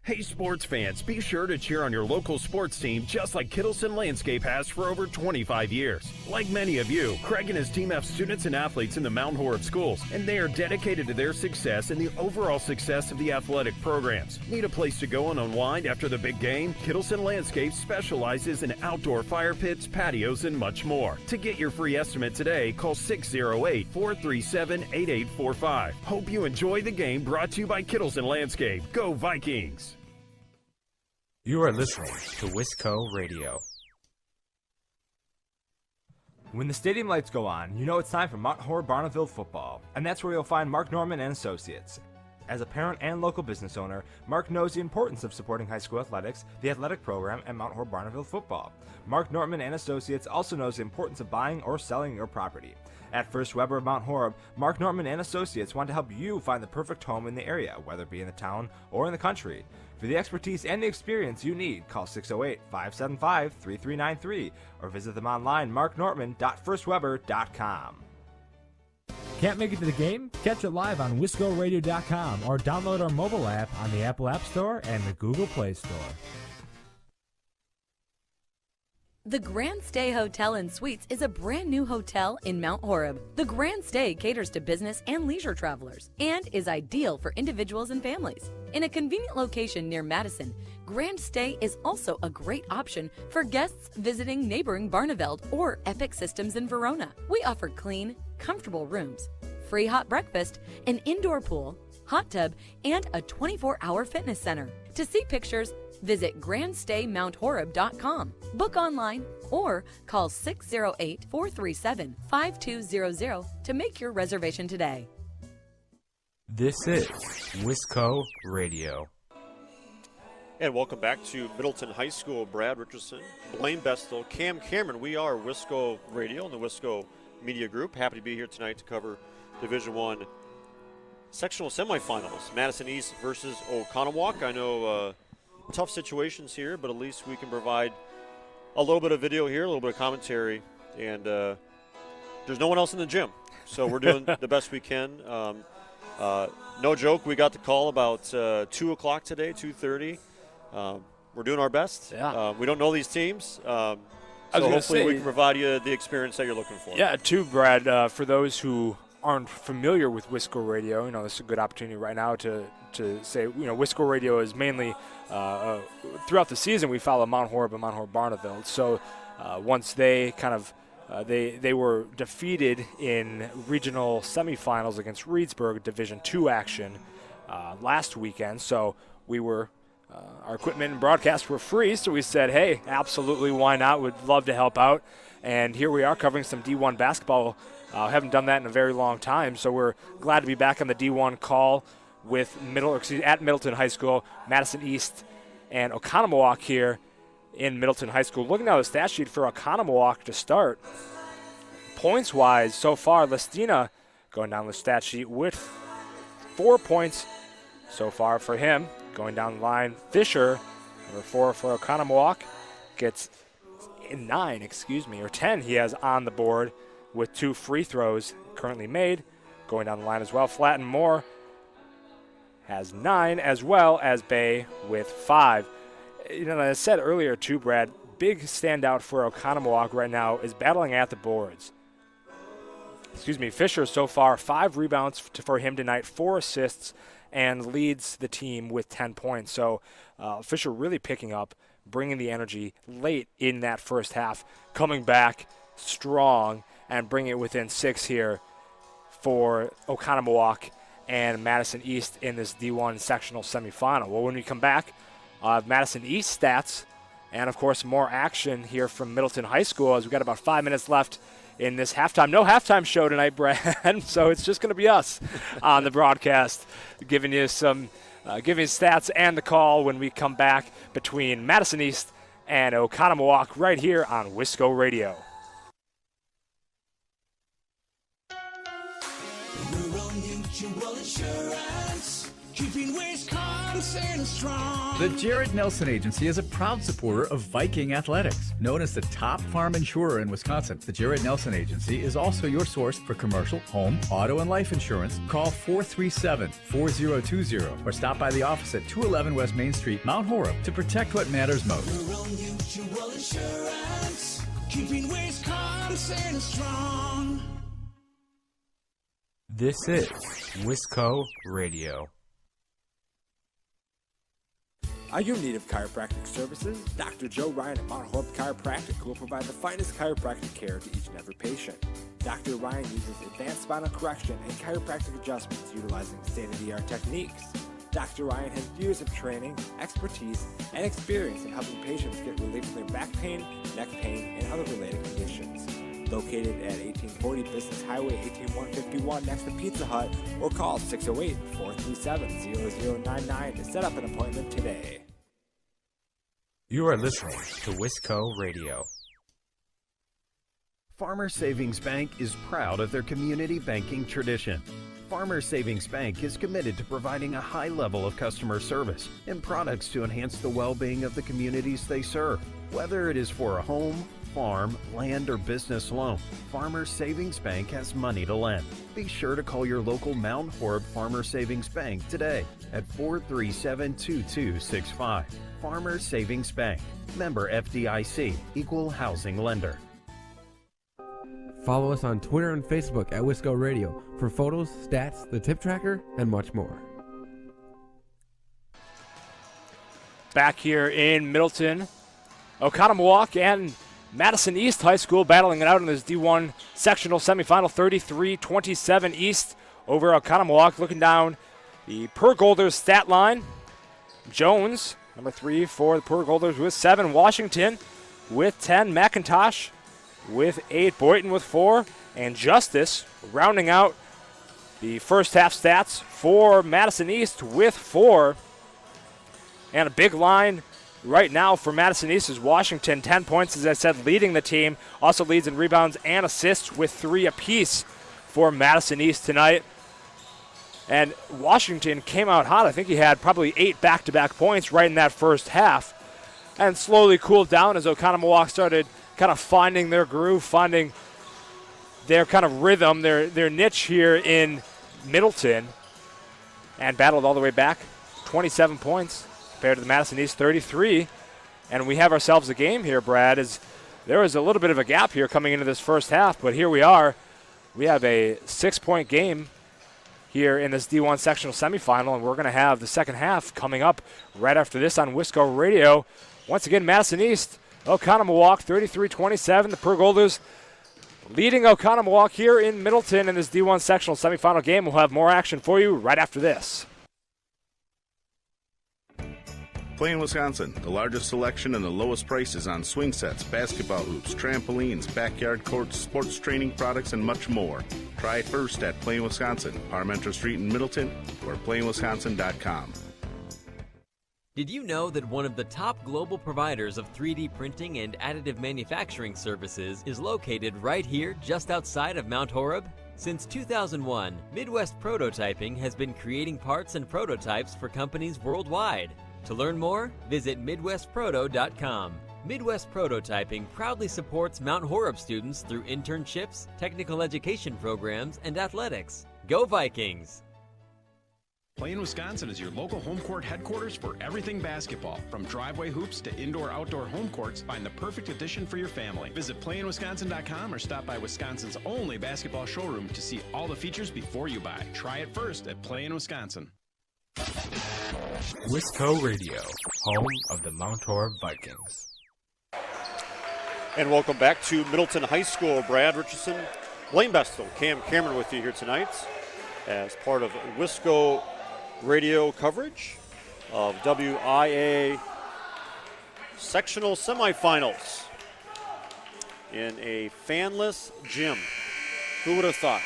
Hey sports fans, be sure to cheer on your local sports team just like Kittleson Landscape has for over 25 years. Like many of you, Craig and his team have students and athletes in the Mount Horeb schools, and they are dedicated to their success and the overall success of the athletic programs. Need a place to go and unwind after the big game? Kittleson Landscape specializes in outdoor fire pits, patios, and much more. To get your free estimate today, call 608-437-8845. Hope you enjoy the game, brought to you by Kittleson Landscape. Go Vikings! You are listening to Wisco Radio. When the stadium lights go on, you know it's time for Mount Horeb Barneville football, and that's where you'll find Mark Norman and Associates. As a parent and local business owner, Mark knows the importance of supporting high school athletics, the athletic program, and Mount Horeb Barneville football. Mark Norman and Associates also knows the importance of buying or selling your property. At First Weber of Mount Horeb, Mark Norman and Associates want to help you find the perfect home in the area, whether it be in the town or in the country. For the expertise and the experience you need, call 608-575-3393 or visit them online, marknortman.firstweber.com. Can't make it to the game? Catch it live on WiscoRadio.com or download our mobile app on the Apple App Store and the Google Play Store. The Grand Stay Hotel and Suites is a brand new hotel in Mount Horeb. The Grand Stay caters to business and leisure travelers and is ideal for individuals and families. In a convenient location near Madison, Grand Stay is also a great option for guests visiting neighboring Barneveld or Epic Systems in Verona. We offer clean, comfortable rooms, free hot breakfast, an indoor pool, hot tub, and a 24-hour fitness center. To see pictures, visit grandstaymounthoreb.com, book online, or call 608-437-5200 to make your reservation today. This is Wisco Radio. And welcome back to Middleton High School. Brad Richardson, Blaine Bestel, Cam Cameron. We are Wisco Radio and the Wisco Media Group. Happy to be here tonight to cover Division I sectional semifinals. Madison East versus Oconomowoc. I know tough situations here, but at least we can provide a little bit of video here, a little bit of commentary, and there's no one else in the gym, so we're doing the best we can. No joke, we got the call about 2 o'clock today, 2:30. We're doing our best. Yeah. We don't know these teams, so hopefully we can provide you the experience that you're looking for. Yeah, too, Brad, for those who aren't familiar with Wisco Radio, this is a good opportunity right now to say, Wisco Radio is mainly, throughout the season, we follow Mount Horeb and Mount Horeb Barneveld. So once they kind of, they were defeated in regional semifinals against Reedsburg, Division II action last weekend. So we were, our equipment and broadcast were free, so we said, hey, absolutely, why not? We'd love to help out. And here we are covering some D1 basketball. Haven't done that in a very long time, so we're glad to be back on the D1 call with at Middleton High School, Madison East, and Oconomowoc here in Middleton High School. Looking at the stat sheet for Oconomowoc to start, points-wise so far, Lestina going down the stat sheet with 4 points so far for him. Going down the line, Fisher, number 4 for Oconomowoc, gets 10 he has on the board with 2 free throws currently made. Going down the line as well, Flatten Moore has 9, as well as Bay with 5. As I said earlier too, Brad, big standout for Oconomowoc right now is battling at the boards. Fisher so far, 5 rebounds for him tonight, 4 assists, and leads the team with 10 points. So Fisher really picking up, bringing the energy late in that first half, coming back strong and bringing it within 6 here for Oconomowoc and Madison East in this D1 sectional semifinal. Well, when we come back, Madison East stats and, of course, more action here from Middleton High School as we've got about 5 minutes left in this halftime. No halftime show tonight, Brad, so it's just going to be us on the broadcast giving you some give you stats and the call when we come back between Madison East and Oconomowoc right here on Wisco Radio. Rural Mutual Insurance, keeping Wisconsin strong. The Jared Nelson Agency is a proud supporter of Viking athletics. Known as the top farm insurer in Wisconsin, the Jared Nelson Agency is also your source for commercial, home, auto, and life insurance. Call 437-4020 or stop by the office at 211 West Main Street, Mount Horeb, to protect what matters most. Rural Mutual Insurance, keeping Wisconsin strong. This is Wisco Radio. Are you in need of chiropractic services? Dr. Joe Ryan at Mount Horeb Chiropractic will provide the finest chiropractic care to each and every patient. Dr. Ryan uses advanced spinal correction and chiropractic adjustments utilizing state-of-the-art techniques. Dr. Ryan has years of training, expertise, and experience in helping patients get relief from their back pain, neck pain, and other related conditions. Located at 1840 Business Highway 18151 next to Pizza Hut, or call 608-437-0099 to set up an appointment today. You are listening to Wisco Radio. Farmers Savings Bank is proud of their community banking tradition. Farmers Savings Bank is committed to providing a high level of customer service and products to enhance the well-being of the communities they serve. Whether it is for a home, farm, land, or business loan, Farmers Savings Bank has money to lend. Be sure to call your local Mount Horeb Farmers Savings Bank today at 437-2265. Farmers Savings Bank, member FDIC, equal housing lender. Follow us on Twitter and Facebook at Wisco Radio for photos, stats, the tip tracker, and much more. Back here in Middleton, Oconomowoc and Madison East High School battling it out in this D1 sectional semifinal, 33-27 East over Oconomowoc. Looking down the Per Golders stat line, Jones, number 3 for the Per Golders with 7. Washington with 10. McIntosh with 8. Boynton with 4. And Justice rounding out the first half stats for Madison East with 4. And a big line right now for Madison East is Washington, 10 points, as I said, leading the team. Also leads in rebounds and assists with 3 apiece for Madison East tonight. And Washington came out hot. I think he had probably 8 back-to-back points right in that first half, and slowly cooled down as Oconomowoc started kind of finding their groove, finding their kind of rhythm, their niche here in Middleton, and battled all the way back. 27 points compared to the Madison East 33. And we have ourselves a game here, Brad, as there was a little bit of a gap here coming into this first half, but here we are. We have a 6-point game here in this D1 sectional semifinal, and we're going to have the second half coming up right after this on Wisco Radio. Once again, Madison East, Oconomowoc 33-27. The Per Golders leading Oconomowoc here in Middleton in this D1 sectional semifinal game. We'll have more action for you right after this. Plain Wisconsin, the largest selection and the lowest prices on swing sets, basketball hoops, trampolines, backyard courts, sports training products, and much more. Try it first at Plain Wisconsin, Parmenter Street in Middleton, or plainwisconsin.com. Did you know that one of the top global providers of 3D printing and additive manufacturing services is located right here just outside of Mount Horeb? Since 2001, Midwest Prototyping has been creating parts and prototypes for companies worldwide. To learn more, visit MidwestProto.com. Midwest Prototyping proudly supports Mount Horeb students through internships, technical education programs, and athletics. Go Vikings! Plain Wisconsin is your local home court headquarters for everything basketball. From driveway hoops to indoor-outdoor home courts, find the perfect addition for your family. Visit PlayInWisconsin.com or stop by Wisconsin's only basketball showroom to see all the features before you buy. Try it first at Play in Wisconsin. Wisco Radio, home of the Mount Horeb Vikings. And welcome back to Middleton High School. Brad Richardson, Blaine Bestel, Cam Cameron with you here tonight as part of Wisco Radio coverage of WIAA sectional semifinals in a fanless gym. Who would have thought?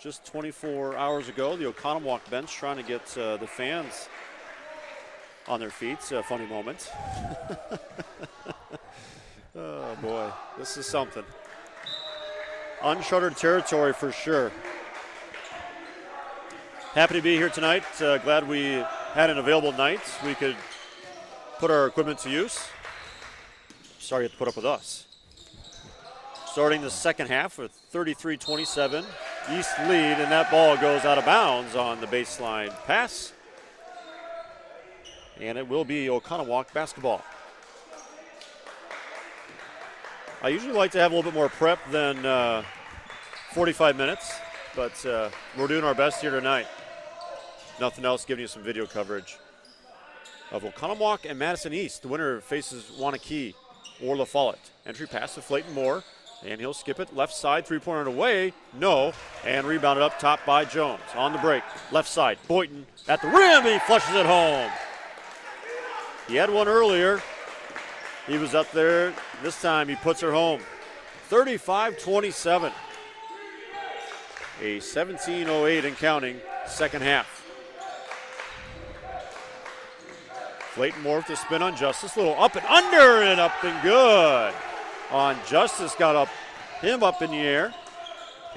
just 24 hours ago. The Oconomowoc bench trying to get the fans on their feet. It's a funny moment. Oh, boy. This is something. Uncharted territory for sure. Happy to be here tonight. Glad we had an available night. We could put our equipment to use. Sorry you have to put up with us. Starting the second half with 33-27. East lead, and that ball goes out of bounds on the baseline pass. And it will be Oconomowoc basketball. I usually like to have a little bit more prep than 45 minutes, but we're doing our best here tonight. Nothing else, giving you some video coverage of Oconomowoc and Madison East. The winner faces Waunakee or Lafollette. Entry pass to Flayton Moore, and he'll skip it. Left side, three-pointer away. No, and rebounded up top by Jones. On the break, left side, Boynton at the rim, he flushes it home. He had one earlier. He was up there. This time he puts her home. 35-27. A 17:08 and counting second half. Flayton Moore with the spin on Justice. Little up and under and up and good. On Justice, got him up in the air.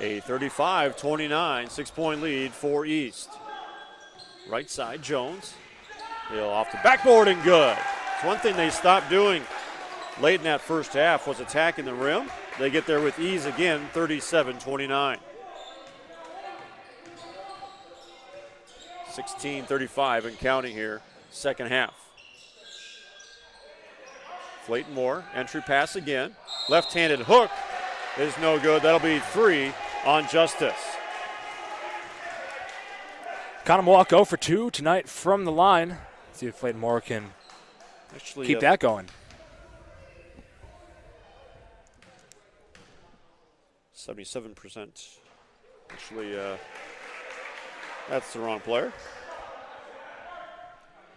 A 35-29 6-point lead for East. Right side, Jones. He'll off the backboard and good. It's one thing they stopped doing late in that first half was attacking the rim. They get there with ease again, 37-29. 16:35 and counting here, second half. Flayton Moore, entry pass again. Left-handed hook is no good. That'll be 3 on Justice. Oconomowoc go for 2 tonight from the line. See if Flayton Moore can actually keep that going. 77%. Actually, that's the wrong player.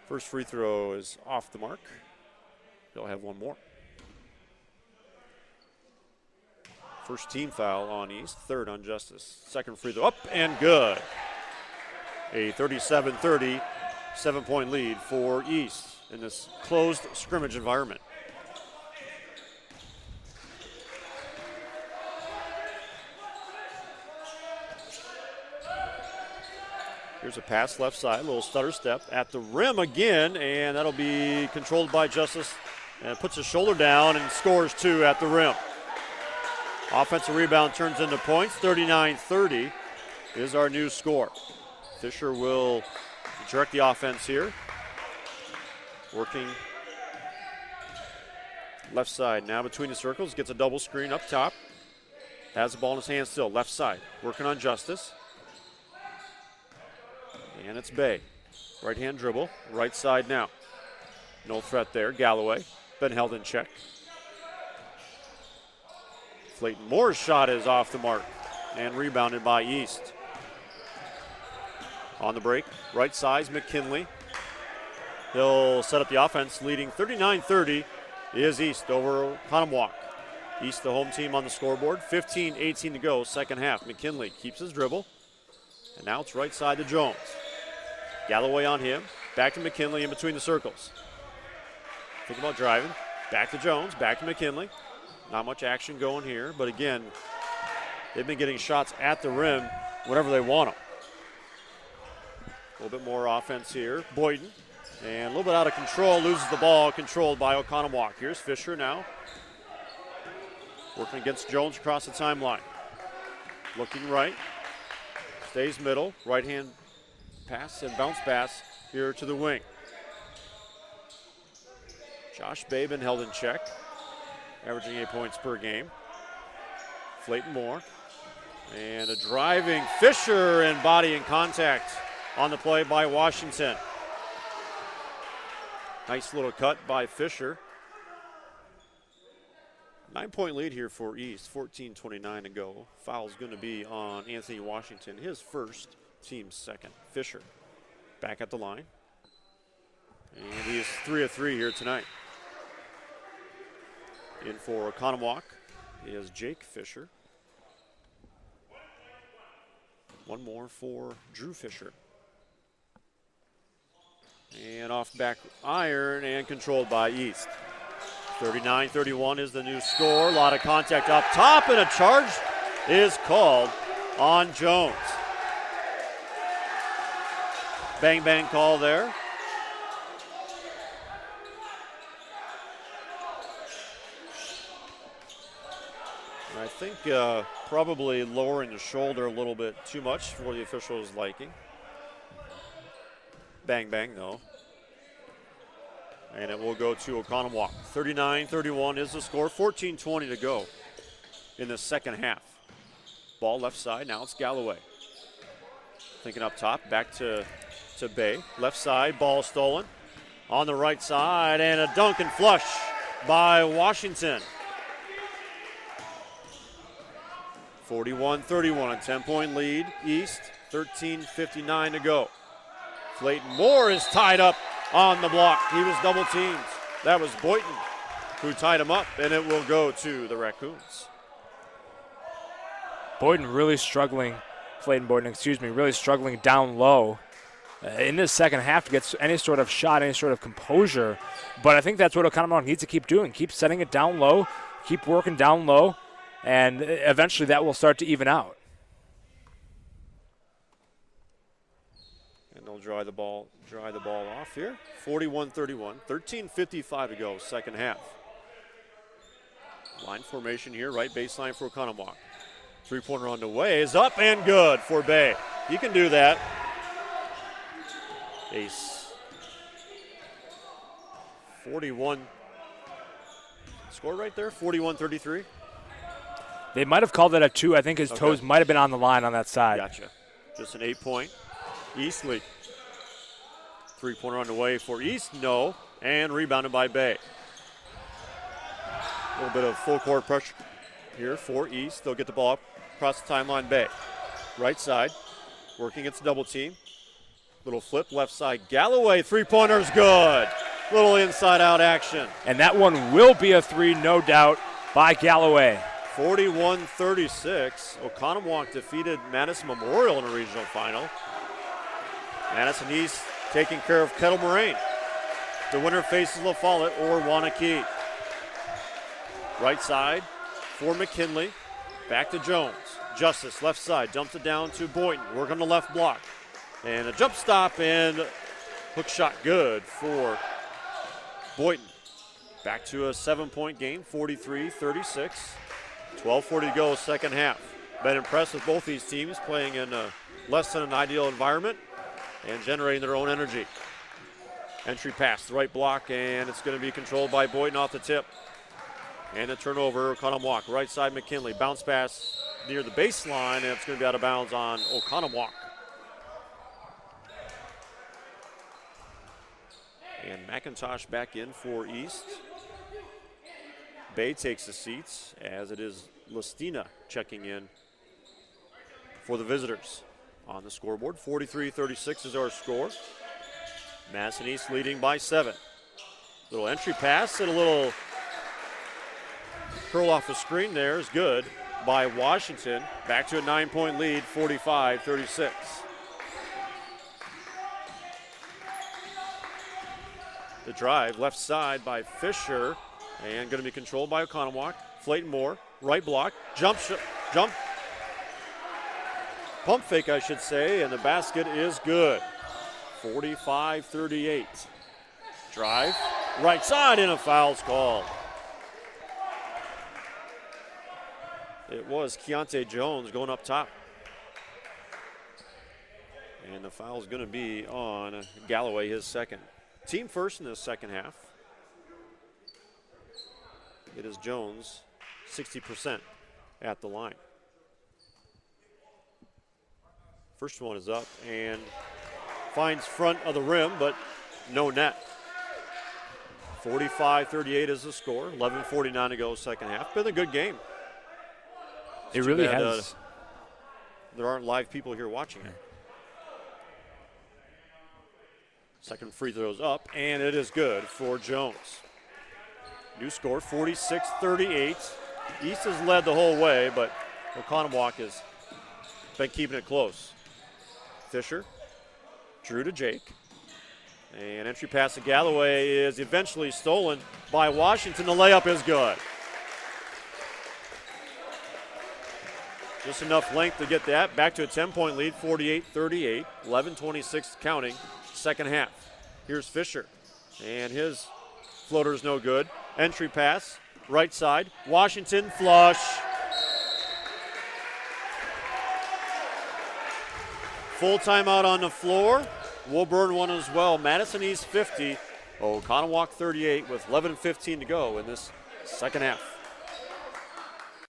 First free throw is off the mark. They'll have one more. First team foul on East, third on Justice. Second free throw up and good. A 37-30 7-point lead for East in this closed scrimmage environment. Here's a pass left side, a little stutter step at the rim again, and that'll be controlled by Justice, and puts his shoulder down and scores 2 at the rim. Offensive rebound turns into points. 39-30 is our new score. Fisher will direct the offense here. Working left side now between the circles, gets a double screen up top. Has the ball in his hand still, left side, working on Justice. And it's Bay. Right hand dribble, right side now. No threat there. Galloway been held in check. Flayton Moore's shot is off the mark and rebounded by East. On the break, right side, McKinley. He'll set up the offense, leading 39-30 is East over Oconomowoc. East, the home team on the scoreboard. 15-18 to go, second half. McKinley keeps his dribble. And now it's right side to Jones. Galloway on him. Back to McKinley in between the circles. Think about driving. Back to Jones. Back to McKinley. Not much action going here, but again, they've been getting shots at the rim whenever they want them. A little bit more offense here. Boyden. And a little bit out of control. Loses the ball. Controlled by Oconomowoc. Here's Fisher now. Working against Jones across the timeline. Looking right. Stays middle. Right hand pass and bounce pass here to the wing. Josh Babin held in check, averaging 8 points per game. Flayton Moore. And a driving Fisher and body in contact on the play by Washington. Nice little cut by Fisher. 9-point lead here for East, 14:29 to go. Foul's going to be on Anthony Washington, his first, team's second. Fisher back at the line. And he is 3 of 3 here tonight. In for Oconomowoc is Jake Fisher. One more for Drew Fisher. And off back iron and controlled by East. 39-31 is the new score. A lot of contact up top, and a charge is called on Jones. Bang, bang call there. And I think probably lowering the shoulder a little bit too much for the officials' liking. Bang, bang, though. And it will go to Oconomowoc. 39-31 is the score. 14:20 to go in the second half. Ball left side. Now it's Galloway. Thinking up top. Back to Bay. Left side. Ball stolen. On the right side. And a dunk and flush by Washington. 41-31. A 10-point lead. East. 13:59 to go. Clayton Moore is tied up on the block. He was double teamed. That was Boynton who tied him up, and it will go to the Raccoons. Boynton really struggling, Clayton Boynton, really struggling down low in this second half to get any sort of shot, any sort of composure. But I think that's what Oconomowoc needs to keep doing. Keep setting it down low, keep working down low, and eventually that will start to even out. And they'll dry the ball off here. 41-31, 13:55 to go, second half. Line formation here, right baseline for Oconomowoc. Three-pointer on the way is up and good for Bay. You can do that. Ace. 41. Score right there, 41-33. They might have called it a 2. I think his toes might have been on the line on that side. Gotcha. Just an 8-point. East lead. Three-pointer on the way for East, no. And rebounded by Bay. A little bit of full court pressure here for East. They'll get the ball up across the timeline. Bay. Right side. Working against a double team. Little flip left side. Galloway, three-pointer's good. Little inside-out action. And that one will be a 3, no doubt, by Galloway. 41-36. Oconomowoc defeated Madison Memorial in a regional final. Madison East taking care of Kettle Moraine. The winner faces Lafollette or Waunakee. Right side for McKinley. Back to Jones. Justice, left side, dumps it down to Boynton. Work on the left block. And a jump stop and hook shot good for Boynton. Back to a 7-point game, 43-36. 12:40 to go, second half. Been impressed with both these teams playing in a less than an ideal environment and generating their own energy. Entry pass, the right block, and it's going to be controlled by Boynton off the tip. And a turnover, Oconomowoc. Right side, McKinley. Bounce pass near the baseline, and it's going to be out of bounds on Oconomowoc. And McIntosh back in for East. Bay takes the seats, as it is Listina checking in for the visitors. On the scoreboard, 43-36 is our score. Madison East leading by 7. Little entry pass and a little curl off the screen there is good by Washington. Back to a 9-point lead, 45-36. The drive, left side by Fisher, and going to be controlled by Oconomowoc. Clayton Moore, right block, jump, pump fake, I should say, and the basket is good. 45-38. Drive, right side, and a foul's called. It was Keontae Jones going up top. And the foul's going to be on Galloway, his second. Team first in the second half. It is Jones, 60% at the line. First one is up and finds front of the rim, but no net. 45-38 is the score. 11:49 to go, second half. Been a good game. It really has. There aren't live people here watching it. Second free throw's up, and it is good for Jones. New score, 46-38. East has led the whole way, but Oconomowoc has been keeping it close. Fisher, Drew to Jake. And entry pass to Galloway is eventually stolen by Washington. The layup is good. Just enough length to get that. Back to a 10-point lead, 48-38. 11:26 counting, second half. Here's Fisher. And his floater's no good. Entry pass, right side. Washington, flush. Full timeout on the floor. We'll burn one as well. Madison East 50, Oconomowoc 38 with 11:15 to go in this second half.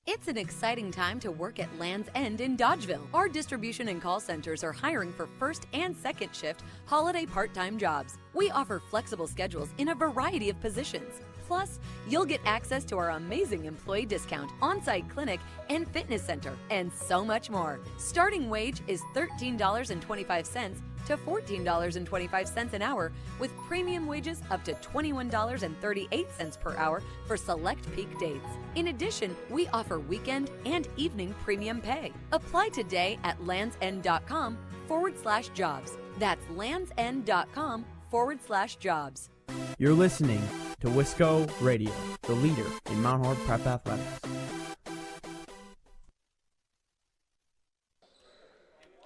It's an exciting time to work at Land's End in Dodgeville. Our distribution and call centers are hiring for first and second shift holiday part-time jobs. We offer flexible schedules in a variety of positions. Plus, you'll get access to our amazing employee discount, on-site clinic, and fitness center, and so much more. Starting wage is $13.25 to $14.25 an hour, with premium wages up to $21.38 per hour for select peak dates. In addition, we offer weekend and evening premium pay. Apply today at landsend.com/jobs. That's landsend.com/jobs. You're listening to Wisco Radio, the leader in Mount Horeb Prep Athletics.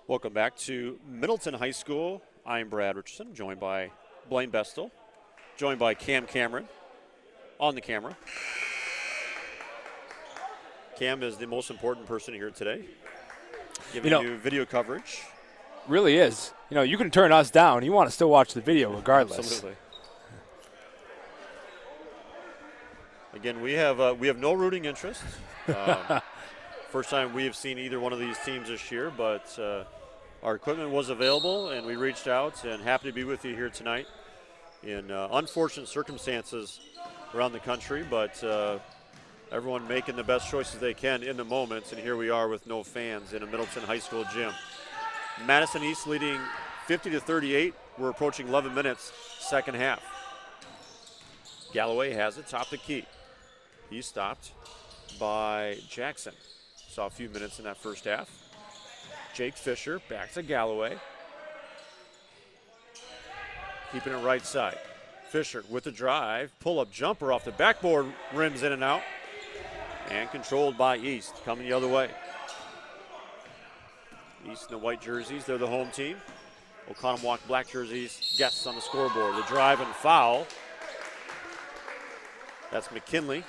Welcome back to Middleton High School. I'm Brad Richardson, joined by Blaine Bestel, joined by Cam Cameron on the camera. Cam is the most important person here today, giving you video coverage. Really is. You can turn us down. You want to still watch the video regardless. Absolutely. Again, we have no rooting interest. First time we have seen either one of these teams this year, but our equipment was available, and we reached out, and happy to be with you here tonight in unfortunate circumstances around the country, but everyone making the best choices they can in the moment, and here we are with no fans in a Middleton High School gym. Madison East leading 50-38. We're approaching 11 minutes, second half. Galloway has it, top the key. He's stopped by Jackson. Saw a few minutes in that first half. Jake Fisher back to Galloway. Keeping it right side. Fisher with the drive. Pull-up jumper off the backboard. Rims in and out. And controlled by East. Coming the other way. East in the white jerseys. They're the home team. Oconomowoc black jerseys. Guests on the scoreboard. The drive and foul. That's McKinley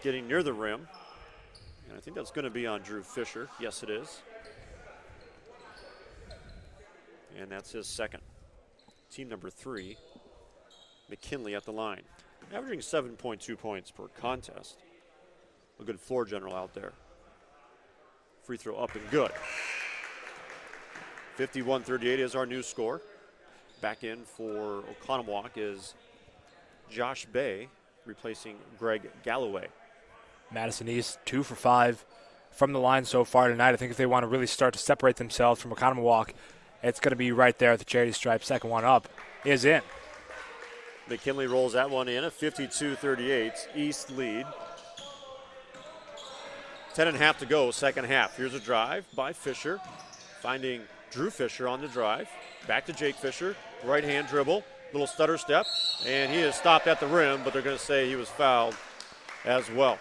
getting near the rim. And I think that's going to be on Drew Fisher. Yes, it is. And that's his second. Team number 3, McKinley at the line. Averaging 7.2 points per contest. A good floor general out there. Free throw up and good. 51-38 is our new score. Back in for Oconomowoc is Josh Bay, replacing Greg Galloway. Madison East 2 for 5 from the line so far tonight. I think if they want to really start to separate themselves from Oconomowoc, it's going to be right there at the charity stripe. Second one up is in. McKinley rolls that one in at 52-38. East lead. 10.5 to go, second half. Here's a drive by Fisher, finding Drew Fisher on the drive. Back to Jake Fisher, right hand dribble, little stutter step, and he is stopped at the rim, but they're going to say he was fouled as well.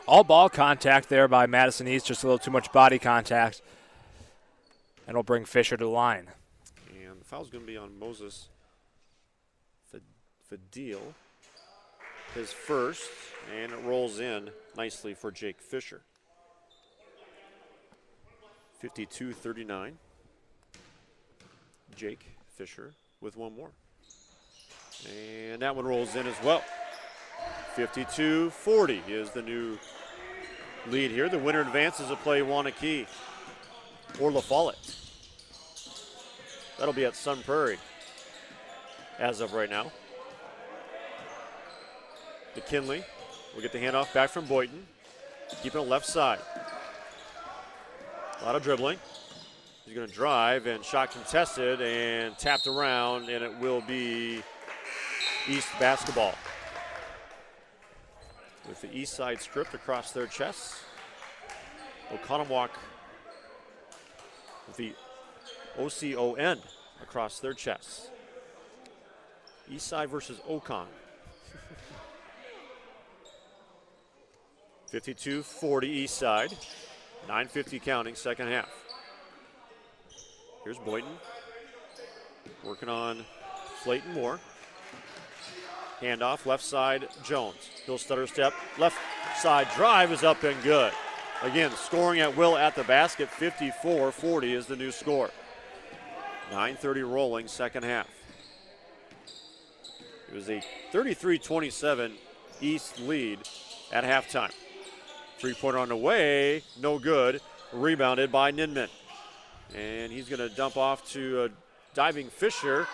All ball contact there by Madison East, just a little too much body contact. And it'll bring Fisher to the line. And the foul's going to be on Moses Fadil, his first, and it rolls in nicely for Jake Fisher. 52-39. Jake Fisher with one more. And that one rolls in as well. 52-40 is the new lead here. The winner advances to play Waunakee or Lafollette. That'll be at Sun Prairie as of right now. McKinley will get the handoff back from Boynton. Keeping it left side. A lot of dribbling. He's going to drive and shot contested and tapped around, and it will be East basketball. with the east side stripped across their chests. Oconomowoc with the OCON across their chests. East side versus Ocon. 52-40 east side. 9:50 counting, second half. Here's Boynton working on Flayton Moore. Handoff, left side, Jones. He'll stutter step, left side drive is up and good. Again, scoring at will at the basket, 54-40 is the new score. 9:30 rolling, second half. It was a 33-27 East lead at halftime. Three-pointer on the way, no good. Rebounded by Ninman. And he's going to dump off to diving Fisher,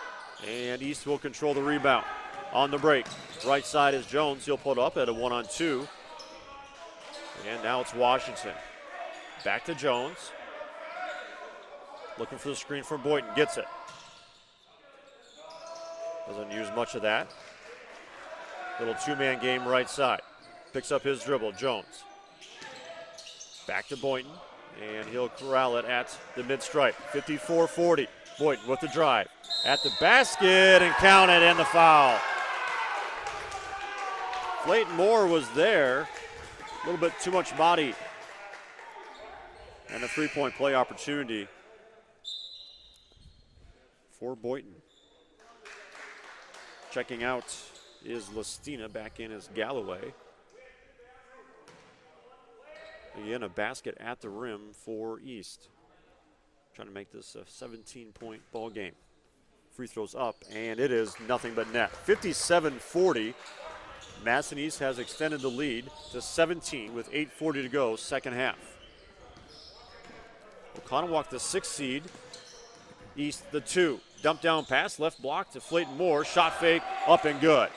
and East will control the rebound. On the break, right side is Jones. He'll put up at a 1-on-2. And now it's Washington. Back to Jones. Looking for the screen from Boynton. Gets it. Doesn't use much of that. Little two-man game right side. Picks up his dribble. Jones. Back to Boynton. And he'll corral it at the mid-stripe. 54-40. Boynton with the drive. At the basket and count it, and the foul. Flayton Moore was there. A little bit too much body. And a three-point play opportunity for Boynton. Checking out is Lestina. Back in is Galloway. Again, a basket at the rim for East. Trying to make this a 17-point ball game. Free throws up, and it is nothing but net. 57-40. Madison East has extended the lead to 17 with 8:40 to go, second half. Oconomowoc, the 6th seed. East, the 2. Dump down pass, left block to Flayton Moore. Shot fake, up and good.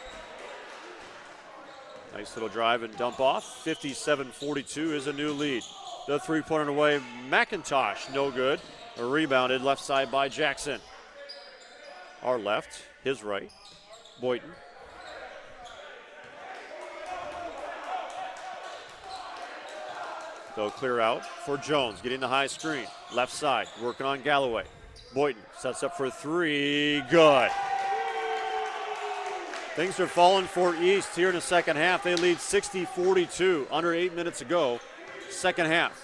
Nice little drive and dump off. 57-42 is a new lead. The three-pointer away, McIntosh, no good. Rebounded left side by Jackson. Our left, his right, Boynton. They'll clear out for Jones, getting the high screen. Left side, working on Galloway. Boynton sets up for three, good. Things are falling for East here in the second half. They lead 60-42, under 8 minutes to go, second half.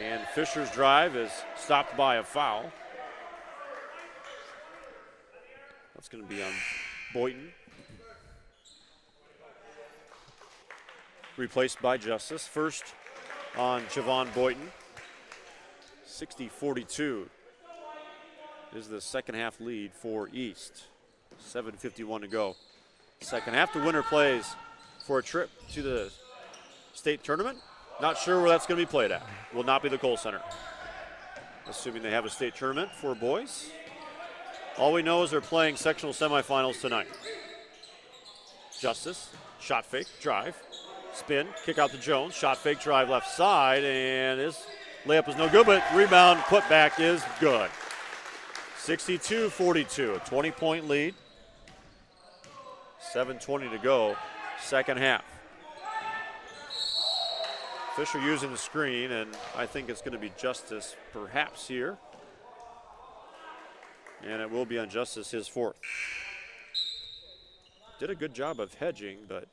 And Fisher's drive is stopped by a foul. That's going to be on Boynton. Replaced by Justice. First on Javon Boynton. 60-42 is the second half lead for East. 7:51 to go. Second half, the winner plays for a trip to the state tournament. Not sure where that's going to be played at. Will not be the Kohl Center. Assuming they have a state tournament for boys. All we know is they're playing sectional semifinals tonight. Justice, shot fake, drive, spin, kick out to Jones, shot fake, drive left side, and his layup is no good, but rebound, put back is good. 62-42, a 20-point lead. 7:20 to go, second half. Fisher using the screen, and I think it's going to be Justice perhaps here. And it will be on Justice, his fourth. Did a good job of hedging, but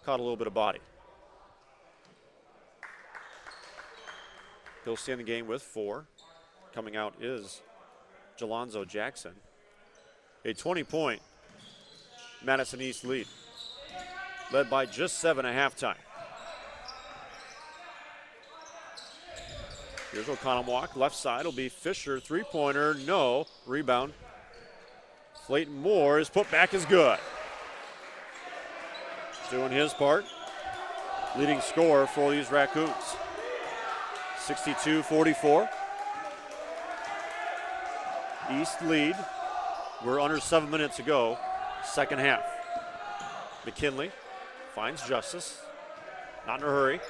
caught a little bit of body. He'll stay in the game with 4. Coming out is Jalonzo Jackson. A 20-point Madison East lead, led by just 7 at halftime. Here's Oconomowoc, left side will be Fisher, three-pointer, no, rebound. Flayton Moore, his putback is good. Doing his part, leading scorer for these Raccoons. 62-44. East lead, we're under 7 minutes to go, second half. McKinley finds Justice, not in a hurry,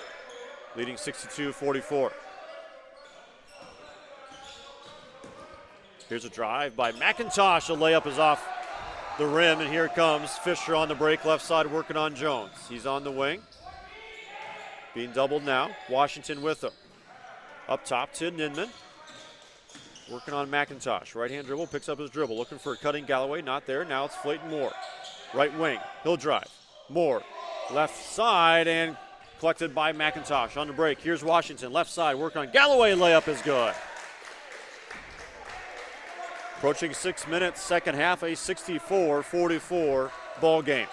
leading 62-44. Here's a drive by McIntosh. The layup is off the rim, and here comes Fisher on the break, left side working on Jones. He's on the wing, being doubled now. Washington with him. Up top to Ninman, working on McIntosh. Right-hand dribble, picks up his dribble, looking for a cutting Galloway, not there. Now it's Flayton Moore. Right wing, he'll drive. Moore, left side, and collected by McIntosh on the break. Here's Washington, left side, working on Galloway, layup is good. Approaching 6 minutes, second half, a 64-44 ball game.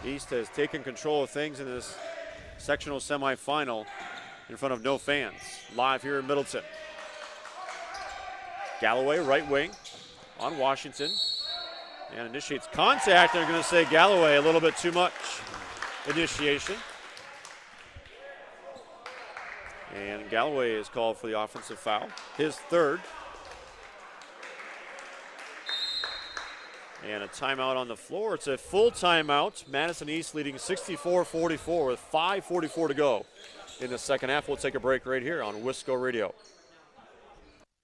East has taken control of things in this sectional semifinal in front of no fans. Live here in Middleton. Galloway, right wing, on Washington, and initiates contact. They're going to say Galloway a little bit too much initiation. And Galloway is called for the offensive foul, his third. And a timeout on the floor. It's a full timeout. Madison East leading 64-44 with 5:44 to go in the second half. We'll take a break right here on Wisco Radio.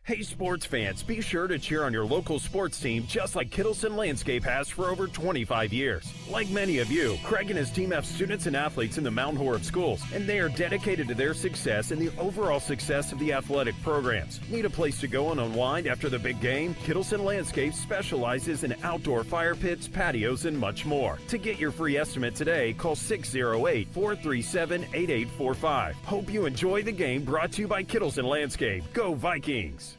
Hey sports fans, be sure to cheer on your local sports team just like Kittleson Landscape has for over 25 years. Like many of you, Craig and his team have students and athletes in the Mount Horeb schools, and they are dedicated to their success and the overall success of the athletic programs. Need a place to go and unwind after the big game? Kittleson Landscape specializes in outdoor fire pits, patios, and much more. To get your free estimate today, call 608-437-8845. Hope you enjoy the game, brought to you by Kittleson Landscape. Go Vikings!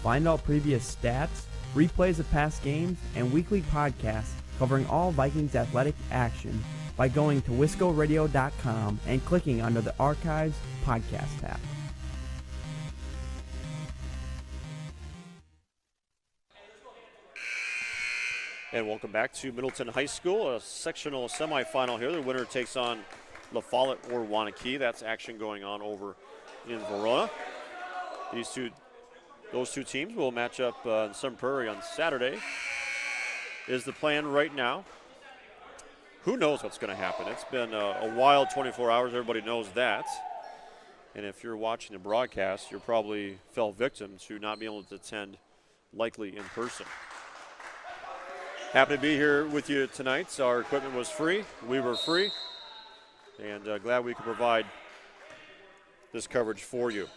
Find all previous stats, replays of past games, and weekly podcasts covering all Vikings athletic action by going to wiscoradio.com and clicking under the Archives podcast tab. And welcome back to Middleton High School, a sectional semifinal here. The winner takes on Lafollette or Waunakee. That's action going on over in Verona. Those two teams will match up in Sun Prairie on Saturday, is the plan right now. Who knows what's going to happen? It's been a wild 24 hours. Everybody knows that. And if you're watching the broadcast, you probably fell victim to not being able to attend, likely in person. Happy to be here with you tonight. So our equipment was free. We were free. And glad we could provide this coverage for you.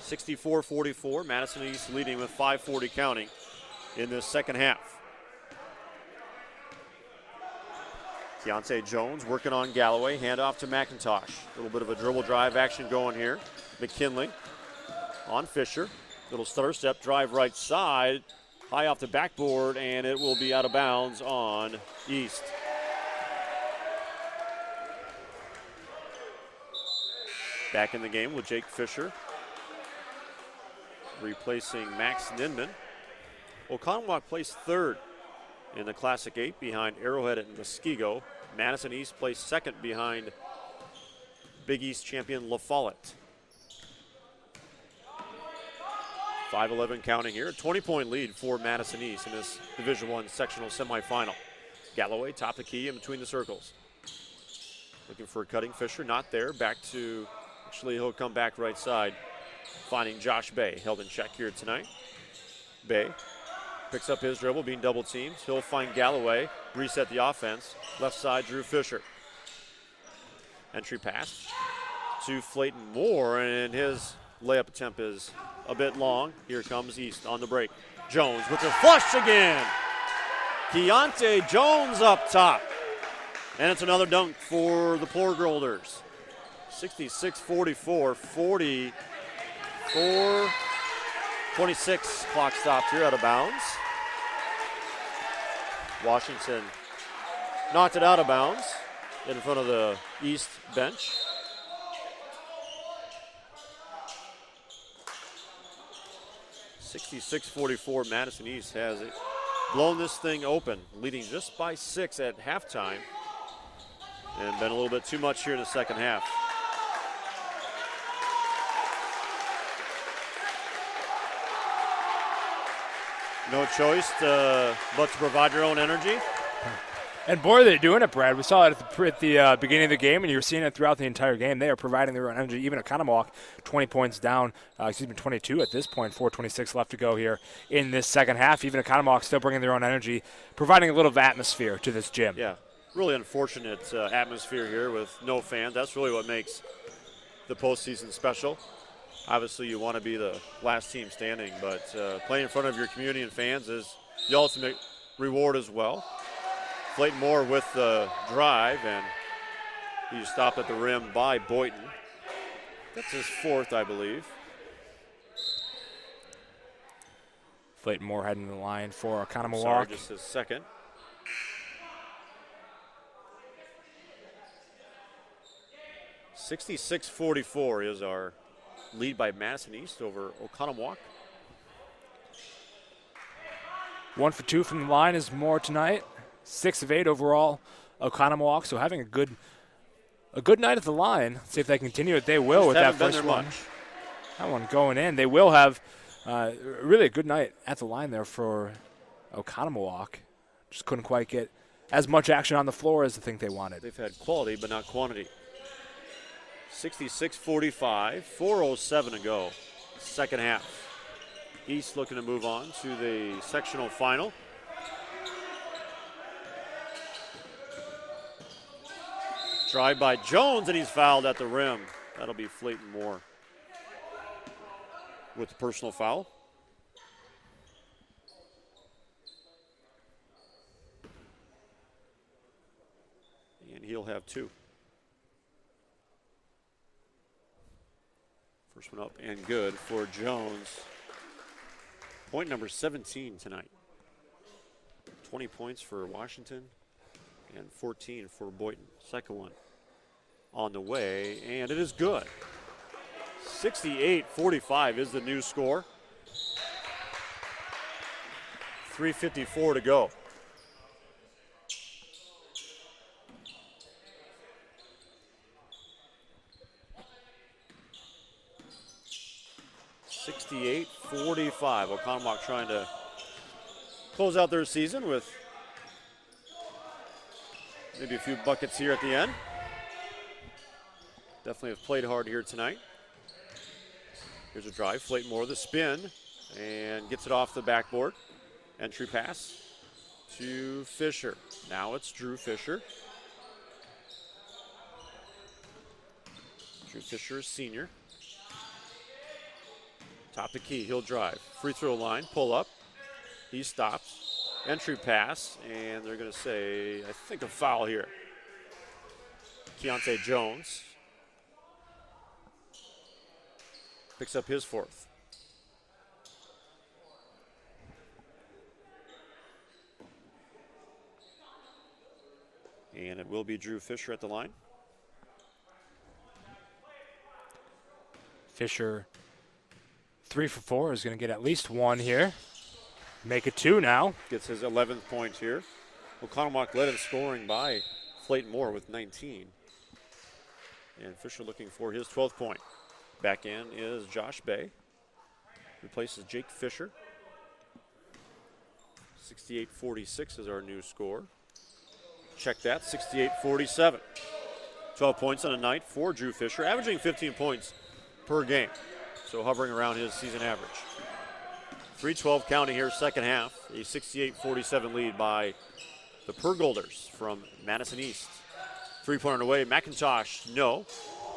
64-44, Madison East leading with 5:40 counting in this second half. Keontae Jones working on Galloway, handoff to McIntosh. A little bit of a dribble drive action going here. McKinley on Fisher. Little stutter step, drive right side, high off the backboard, and it will be out of bounds on East. Back in the game with Jake Fisher, replacing Max Ninman. Oconomowoc placed third in the Classic 8 behind Arrowhead and Muskego. Madison East placed second behind Big East champion Lafollette. 5:11 counting here. A 20-point lead for Madison East in this Division I sectional semifinal. Galloway, top of the key in between the circles. Looking for a cutting Fisher, not there. Back to, actually he'll come back right side. Finding Josh Bay, held in check here tonight. Bay picks up his dribble, being double teamed. He'll find Galloway, reset the offense. Left side, Drew Fisher. Entry pass to Flayton Moore, and his layup attempt is a bit long. Here comes East on the break. Jones with the flush again. Keontae Jones up top. And it's another dunk for the Plorgolders. 66-44, 26 clock stopped here, out of bounds. Washington knocked it out of bounds in front of the East bench. (66-44), Madison East has it blown this thing open, leading just by 6 at halftime, and been a little bit too much here in the second half. No choice but to provide your own energy. And boy, they're doing it, Brad. We saw it at the beginning of the game, and you were seeing it throughout the entire game. They are providing their own energy. Even Oconomowoc, 20 points down, 22 at this point, 4:26 left to go here in this second half. Even Oconomowoc still bringing their own energy, providing a little of atmosphere to this gym. Yeah, really unfortunate atmosphere here with no fans. That's really what makes the postseason special. Obviously, you want to be the last team standing, but playing in front of your community and fans is the ultimate reward as well. Clayton Moore with the drive, and he's stopped at the rim by Boynton. That's his fourth, I believe. Clayton Moore heading to the line for Oconomowoc. Sorry, just his second. $66-44 is our lead by Madison East over Oconomowoc. 1 for 2 from the line is Moore tonight. 6 of 8 overall, Oconomowoc. So having a good night at the line. Let's see if they continue it. They will with that first one. That one going in. They will have really a good night at the line there for Oconomowoc. Just couldn't quite get as much action on the floor as I think they wanted. They've had quality but not quantity. 66-45, 4:07 to go, second half. East looking to move on to the sectional final. Drive by Jones, and he's fouled at the rim. That'll be Flayton Moore with the personal foul. And he'll have 2. First one up and good for Jones. Point number 17 tonight. 20 points for Washington and 14 for Boynton. Second one on the way, and it is good. 68-45 is the new score. 3:54 to go. $68-45. Oconomowoc trying to close out their season with maybe a few buckets here at the end. Definitely have played hard here tonight. Here's a drive. Flayton Moore, the spin, and gets it off the backboard. Entry pass to Fisher. Now it's Drew Fisher. Drew Fisher is senior. Top the key, he'll drive. Free throw line, pull up. He stops. Entry pass, and they're going to say, I think, a foul here. Keontae Jones picks up his fourth. And it will be Drew Fisher at the line. Fisher, 3 for 4, is going to get at least 1 here. Make it 2 now. Gets his 11th point here. Oconomowoc led in scoring by Flayton Moore with 19. And Fisher looking for his 12th point. Back in is Josh Bay. Replaces Jake Fisher. 68-46 is our new score. Check that, 68-47. 12 points on a night for Drew Fisher, averaging 15 points per game. So hovering around his season average. 3:12 counting here, second half. A 68-47 lead by the Pergolders from Madison East. 3-pointer away, McIntosh, no.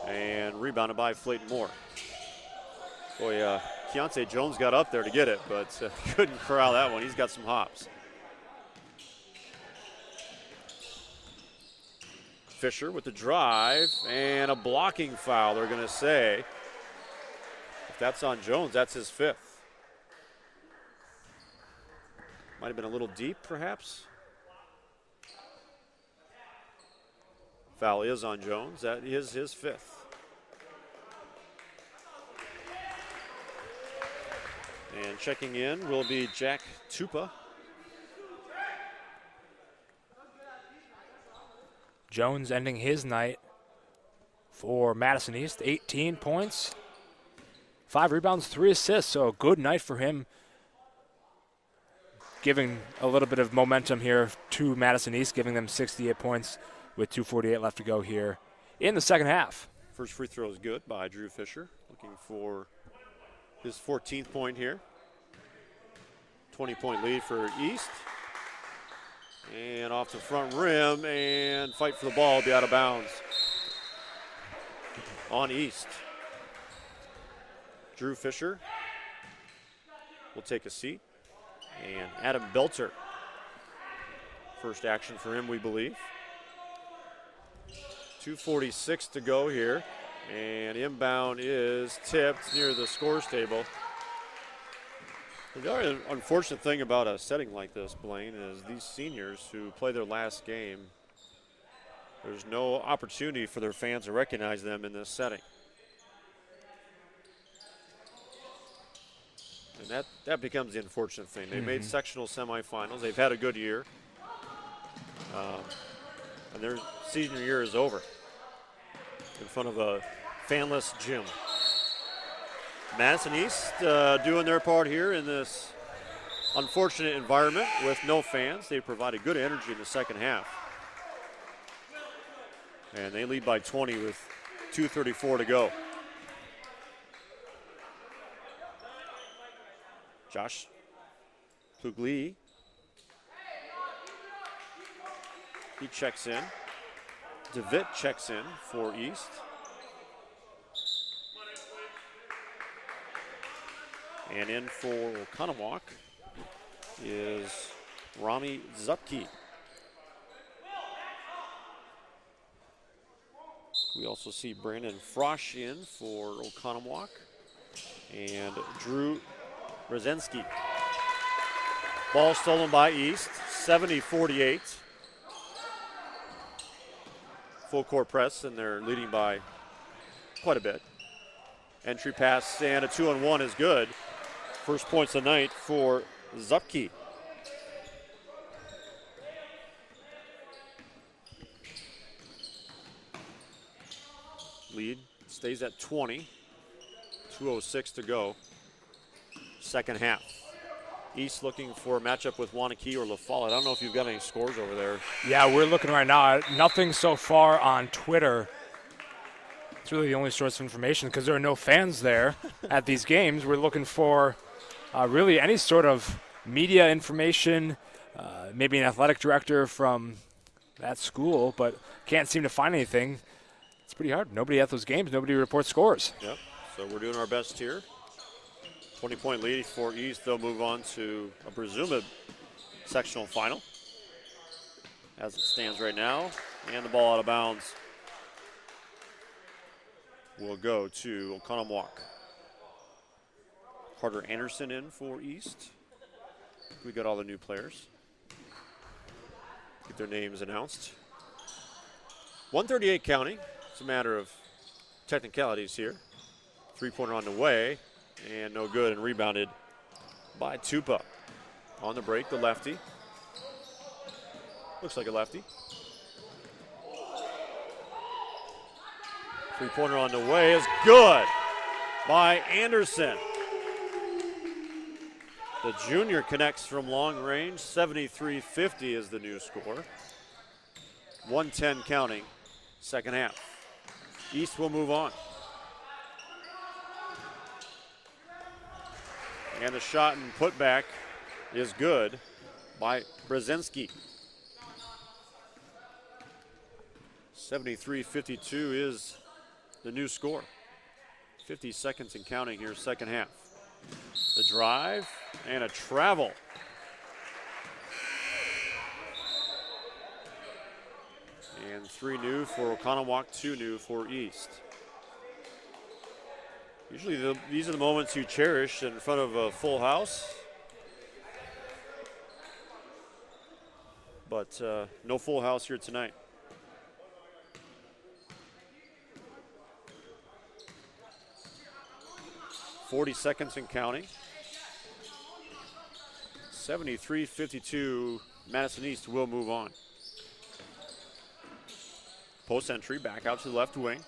And rebounded by Flayton Moore. Boy, Keontae Jones got up there to get it, but couldn't corral that one. He's got some hops. Fisher with the drive and a blocking foul, they're going to say. If that's on Jones, that's his 5th. Might have been a little deep, perhaps. Foul is on Jones. That is his 5th. And checking in will be Jack Tupa. Jones ending his night for Madison East, 18 points, 5 rebounds, 3 assists, so a good night for him. giving a little bit of momentum here to Madison East, giving them 68 points with 2:48 left to go here in the second half. First free throw is good by Drew Fisher, looking for his 14th point here. 20-point lead for East. And off the front rim, and fight for the ball, be out of bounds on East. Drew Fisher will take a seat. And Adam Belter, first action for him, we believe. 2:46 to go here, and inbound is tipped near the scores table. The other unfortunate thing about a setting like this, Blaine, is these seniors who play their last game, there's no opportunity for their fans to recognize them in this setting. And that becomes the unfortunate thing. They made sectional semifinals. They've had a good year. And their senior year is over in front of a fanless gym. Madison East doing their part here in this unfortunate environment with no fans. They provided good energy in the second half. And they lead by 20 with 2:34 to go. Josh Pugli, he checks in. DeVitt checks in for East. And in for Oconomowoc is Rami Zupke. We also see Brandon Frosch in for Oconomowoc and Drew Brzezinski. Ball stolen by East, 70-48. Full court press, and they're leading by quite a bit. Entry pass and a 2-on-1 is good. First points of the night for Zupke. Lead stays at 20. 2:06 to go. Second half. East looking for a matchup with Waunakee or Lafollette. I don't know if you've got any scores over there. Yeah, we're looking right now. Nothing so far on Twitter. It's really the only source of information because there are no fans there at these games. We're looking for really any sort of media information, maybe an athletic director from that school, but can't seem to find anything. It's pretty hard. Nobody at those games. Nobody reports scores. Yep, so we're doing our best here. 20-point lead for East. They'll move on to a presumed sectional final as it stands right now. And the ball out of bounds will go to Oconomowoc. Carter Anderson in for East. We got all the new players. Get their names announced. 138 counting. It's a matter of technicalities here. Three-pointer on the way. And no good, and rebounded by Tupa. On the break, the lefty. Looks like a lefty. Three-pointer on the way is good by Anderson. The junior connects from long range. 73-50 is the new score. 1:10 counting, second half. East will move on. And the shot and putback is good by Brzezinski. 73-52 is the new score. 50 seconds and counting here, second half. The drive and a travel. And 3 new for Oconomowoc, 2 new for East. Usually these are the moments you cherish in front of a full house. But no full house here tonight. .40 seconds and counting. 73-52, Madison East will move on. Post entry, back out to the left wing.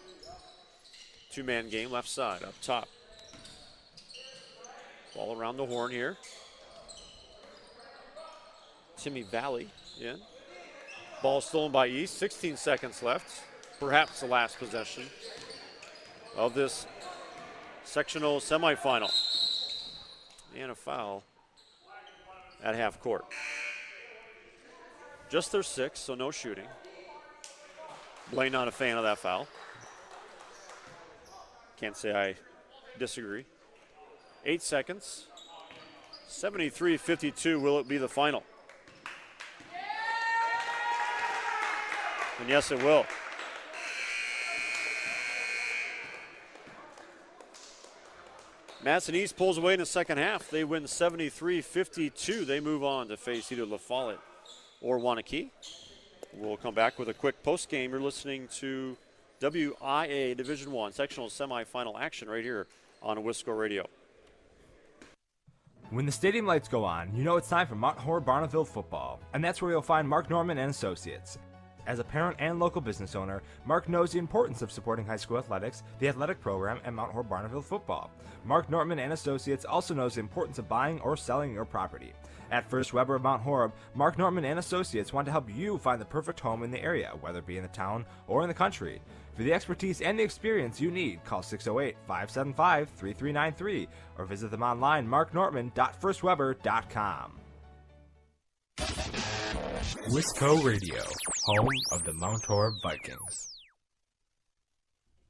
Two-man game, left side, up top. Ball around the horn here. Timmy Valley in. Ball stolen by East, 16 seconds left. Perhaps the last possession of this sectional semifinal. And a foul at half court. Just their 6, so no shooting. Blaine not a fan of that foul. Can't say I disagree. 8 seconds. 73-52, will it be the final? And yes, it will. Madison East pulls away in the second half. They win 73-52. They move on to face either Lafollette or Waunakee. We'll come back with a quick post game. You're listening to WIAA Division I sectional semifinal action right here on Wisco Radio. When the stadium lights go on, you know it's time for Mount Horeb Barneville football, and that's where you'll find Mark Norman and Associates. As a parent and local business owner, Mark knows the importance of supporting high school athletics, the athletic program, and Mount Horeb Barneville football. Mark Norman and Associates also knows the importance of buying or selling your property. At First Weber of Mount Horeb, Mark Norman and Associates want to help you find the perfect home in the area, whether it be in the town or in the country. For the expertise and the experience you need, call 608-575-3393 or visit them online, marknorman.firstweber.com. Wisco Radio, home of the Mount Horeb Vikings.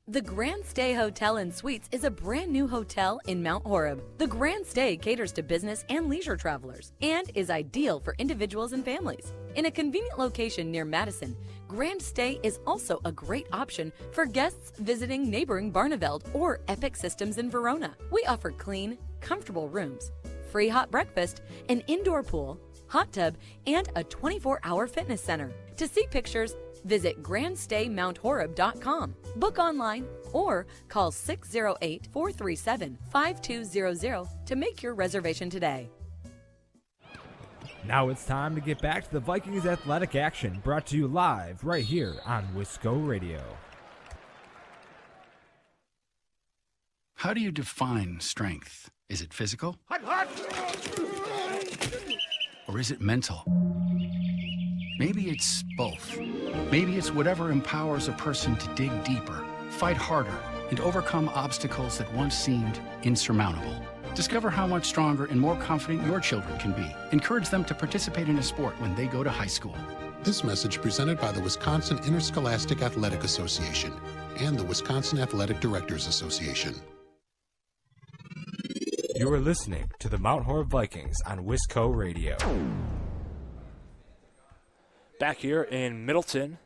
The Grand Stay Hotel and Suites is a brand new hotel in Mount Horeb. The Grand Stay caters to business and leisure travelers and is ideal for individuals and families. In a convenient location near Madison, Grand Stay is also a great option for guests visiting neighboring Barneveld or Epic Systems in Verona. We offer clean, comfortable rooms, free hot breakfast, an indoor pool, hot tub, and a 24-hour fitness center. To see pictures, visit grandstaymount.horeb.com, book online, or call 608-437-5200 to make your reservation today. Now it's time to get back to the Vikings athletic action, brought to you live right here on Wisco Radio. How do you define strength? Is it physical? Or is it mental? Maybe it's both. Maybe it's whatever empowers a person to dig deeper, fight harder, and overcome obstacles that once seemed insurmountable. Discover how much stronger and more confident your children can be. Encourage them to participate in a sport when they go to high school. This message presented by the Wisconsin Interscholastic Athletic Association and the Wisconsin Athletic Directors Association. You are listening to the Mount Horeb Vikings on Wisco Radio. Back here in Middleton,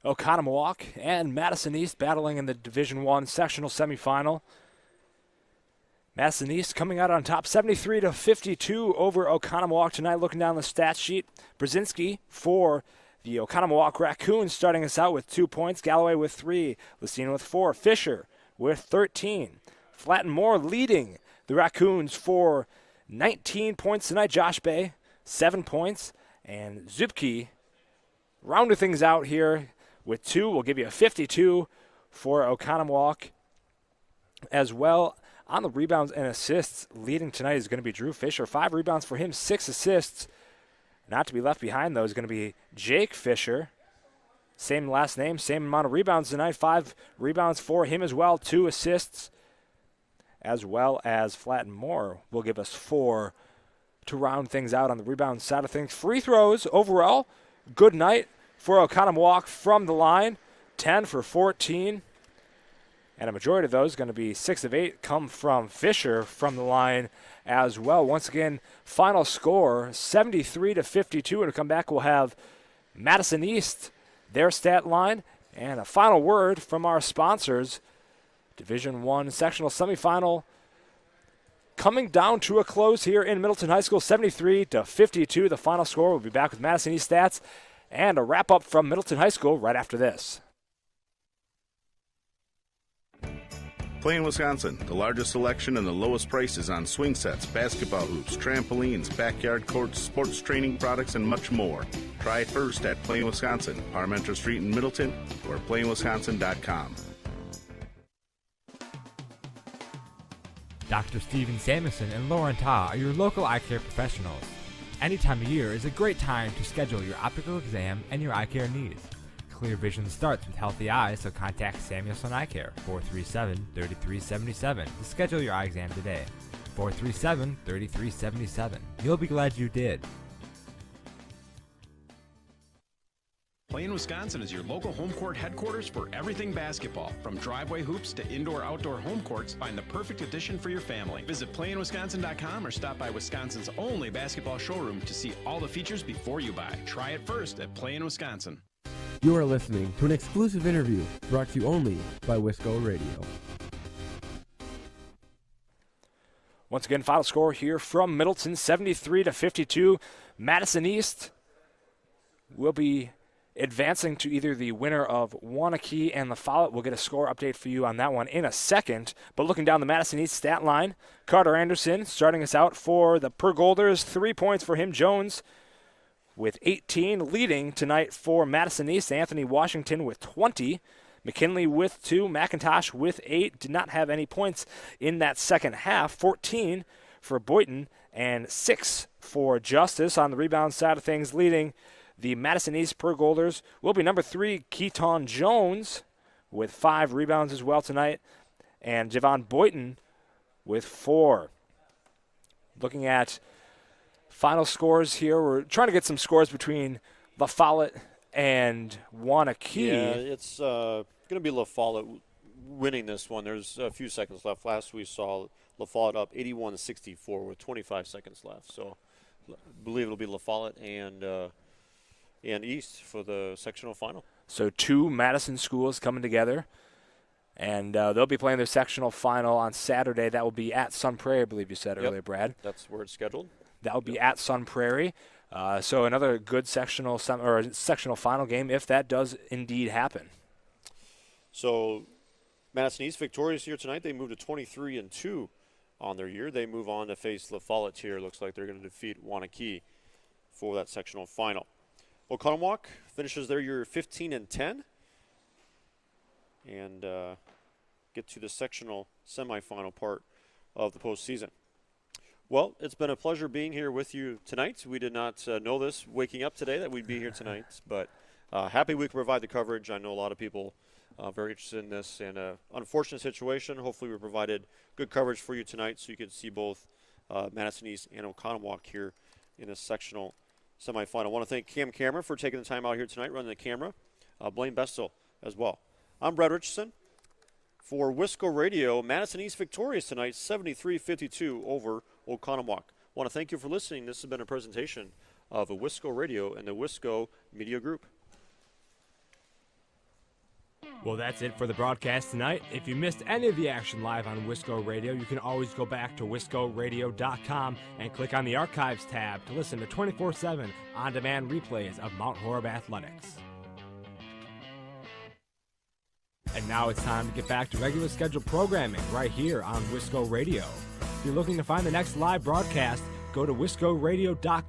Oconomowoc and Madison East battling in the Division I sectional semifinal. Madison East coming out on top 73-52 over Oconomowoc tonight. Looking down the stat sheet, Brzezinski for the Oconomowoc Raccoons starting us out with 2 points. Galloway with 3, Lucina with 4, Fisher with 13. Flatten Moore leading the Raccoons for 19 points tonight. Josh Bay, 7 points. And Zupke rounding things out here with 2. We'll give you a 52 for Oconomowoc as well. On the rebounds and assists, leading tonight is going to be Drew Fisher. 5 rebounds for him, 6 assists. Not to be left behind, though, is going to be Jake Fisher. Same last name, same amount of rebounds tonight. 5 rebounds for him as well, 2 assists. As well as Flatten Moore will give us 4 to round things out on the rebound side of things. Free throws overall, good night for Oconomowoc from the line. 10 for 14. And a majority of those, going to be 6 of 8, come from Fisher from the line as well. Once again, final score, 73-52. And to come back, we'll have Madison East, their stat line, and a final word from our sponsors. Division I sectional semifinal coming down to a close here in Middleton High School, 73-52. The final score. We'll be back with Madison East stats and a wrap-up from Middleton High School right after this. Plain Wisconsin, the largest selection and the lowest prices on swing sets, basketball hoops, trampolines, backyard courts, sports training products, and much more. Try it first at Plain Wisconsin, Parmenter Street in Middleton, or plainwisconsin.com. Dr. Steven Samuelson and Lauren Ta are your local eye care professionals. Any time of year is a great time to schedule your optical exam and your eye care needs. Clear vision starts with healthy eyes, so contact Samuelson Eye Care, 437-3377, to schedule your eye exam today. 437-3377. You'll be glad you did. Plain, Wisconsin is your local home court headquarters for everything basketball. From driveway hoops to indoor-outdoor home courts, find the perfect addition for your family. Visit playinwisconsin.com or stop by Wisconsin's only basketball showroom to see all the features before you buy. Try it first at Play in Wisconsin. You are listening to an exclusive interview brought to you only by Wisco Radio. Once again, final score here from Middleton, 73-52. Madison East will be advancing to either the winner of Waunakee and Lafollette. We'll get a score update for you on that one in a second. But looking down the Madison East stat line, Carter Anderson starting us out for the Pergolders. 3 points for him. Jones with 18, leading tonight for Madison East. Anthony Washington with 20. McKinley with 2. McIntosh with 8. Did not have any points in that second half. 14 for Boynton and 6 for Justice. On the rebound side of things, leading the Madison East Pergolders will be number 3, Keaton Jones, with 5 rebounds as well tonight, and Javon Boynton with 4. Looking at final scores here, we're trying to get some scores between Lafollette and Waunakee. Yeah, it's going to be Lafollette winning this one. There's a few seconds left. Last we saw Lafollette up 81-64 with 25 seconds left. So I believe it'll be Lafollette and East for the sectional final. So 2 Madison schools coming together, and they'll be playing their sectional final on Saturday. That will be at Sun Prairie, I believe you said earlier, Brad. That's where it's scheduled. That will be at Sun Prairie. So another good sectional final game if that does indeed happen. So Madison East victorious here tonight. They move to 23-2 on their year. They move on to face Lafollette here. Looks like they're going to defeat Waunakee for that sectional final. Oconomowoc finishes their year 15-10 and get to the sectional semifinal part of the postseason. Well, it's been a pleasure being here with you tonight. We did not know this waking up today that we'd be here tonight, but happy we could provide the coverage. I know a lot of people very interested in this, and unfortunate situation. Hopefully we provided good coverage for you tonight so you could see both Madison East and Oconomowoc here in this sectional semifinal. I want to thank Cam Cameron for taking the time out here tonight, running the camera. Blaine Bestel as well. I'm Brad Richardson for Wisco Radio. Madison East victorious tonight, 73-52 over Oconomowoc. I want to thank you for listening. This has been a presentation of a Wisco Radio and the Wisco Media Group. Well, that's it for the broadcast tonight. If you missed any of the action live on Wisco Radio, you can always go back to wiscoradio.com and click on the Archives tab to listen to 24/7 on-demand replays of Mount Horeb athletics. And now it's time to get back to regular scheduled programming right here on Wisco Radio. If you're looking to find the next live broadcast, go to wiscoradio.com.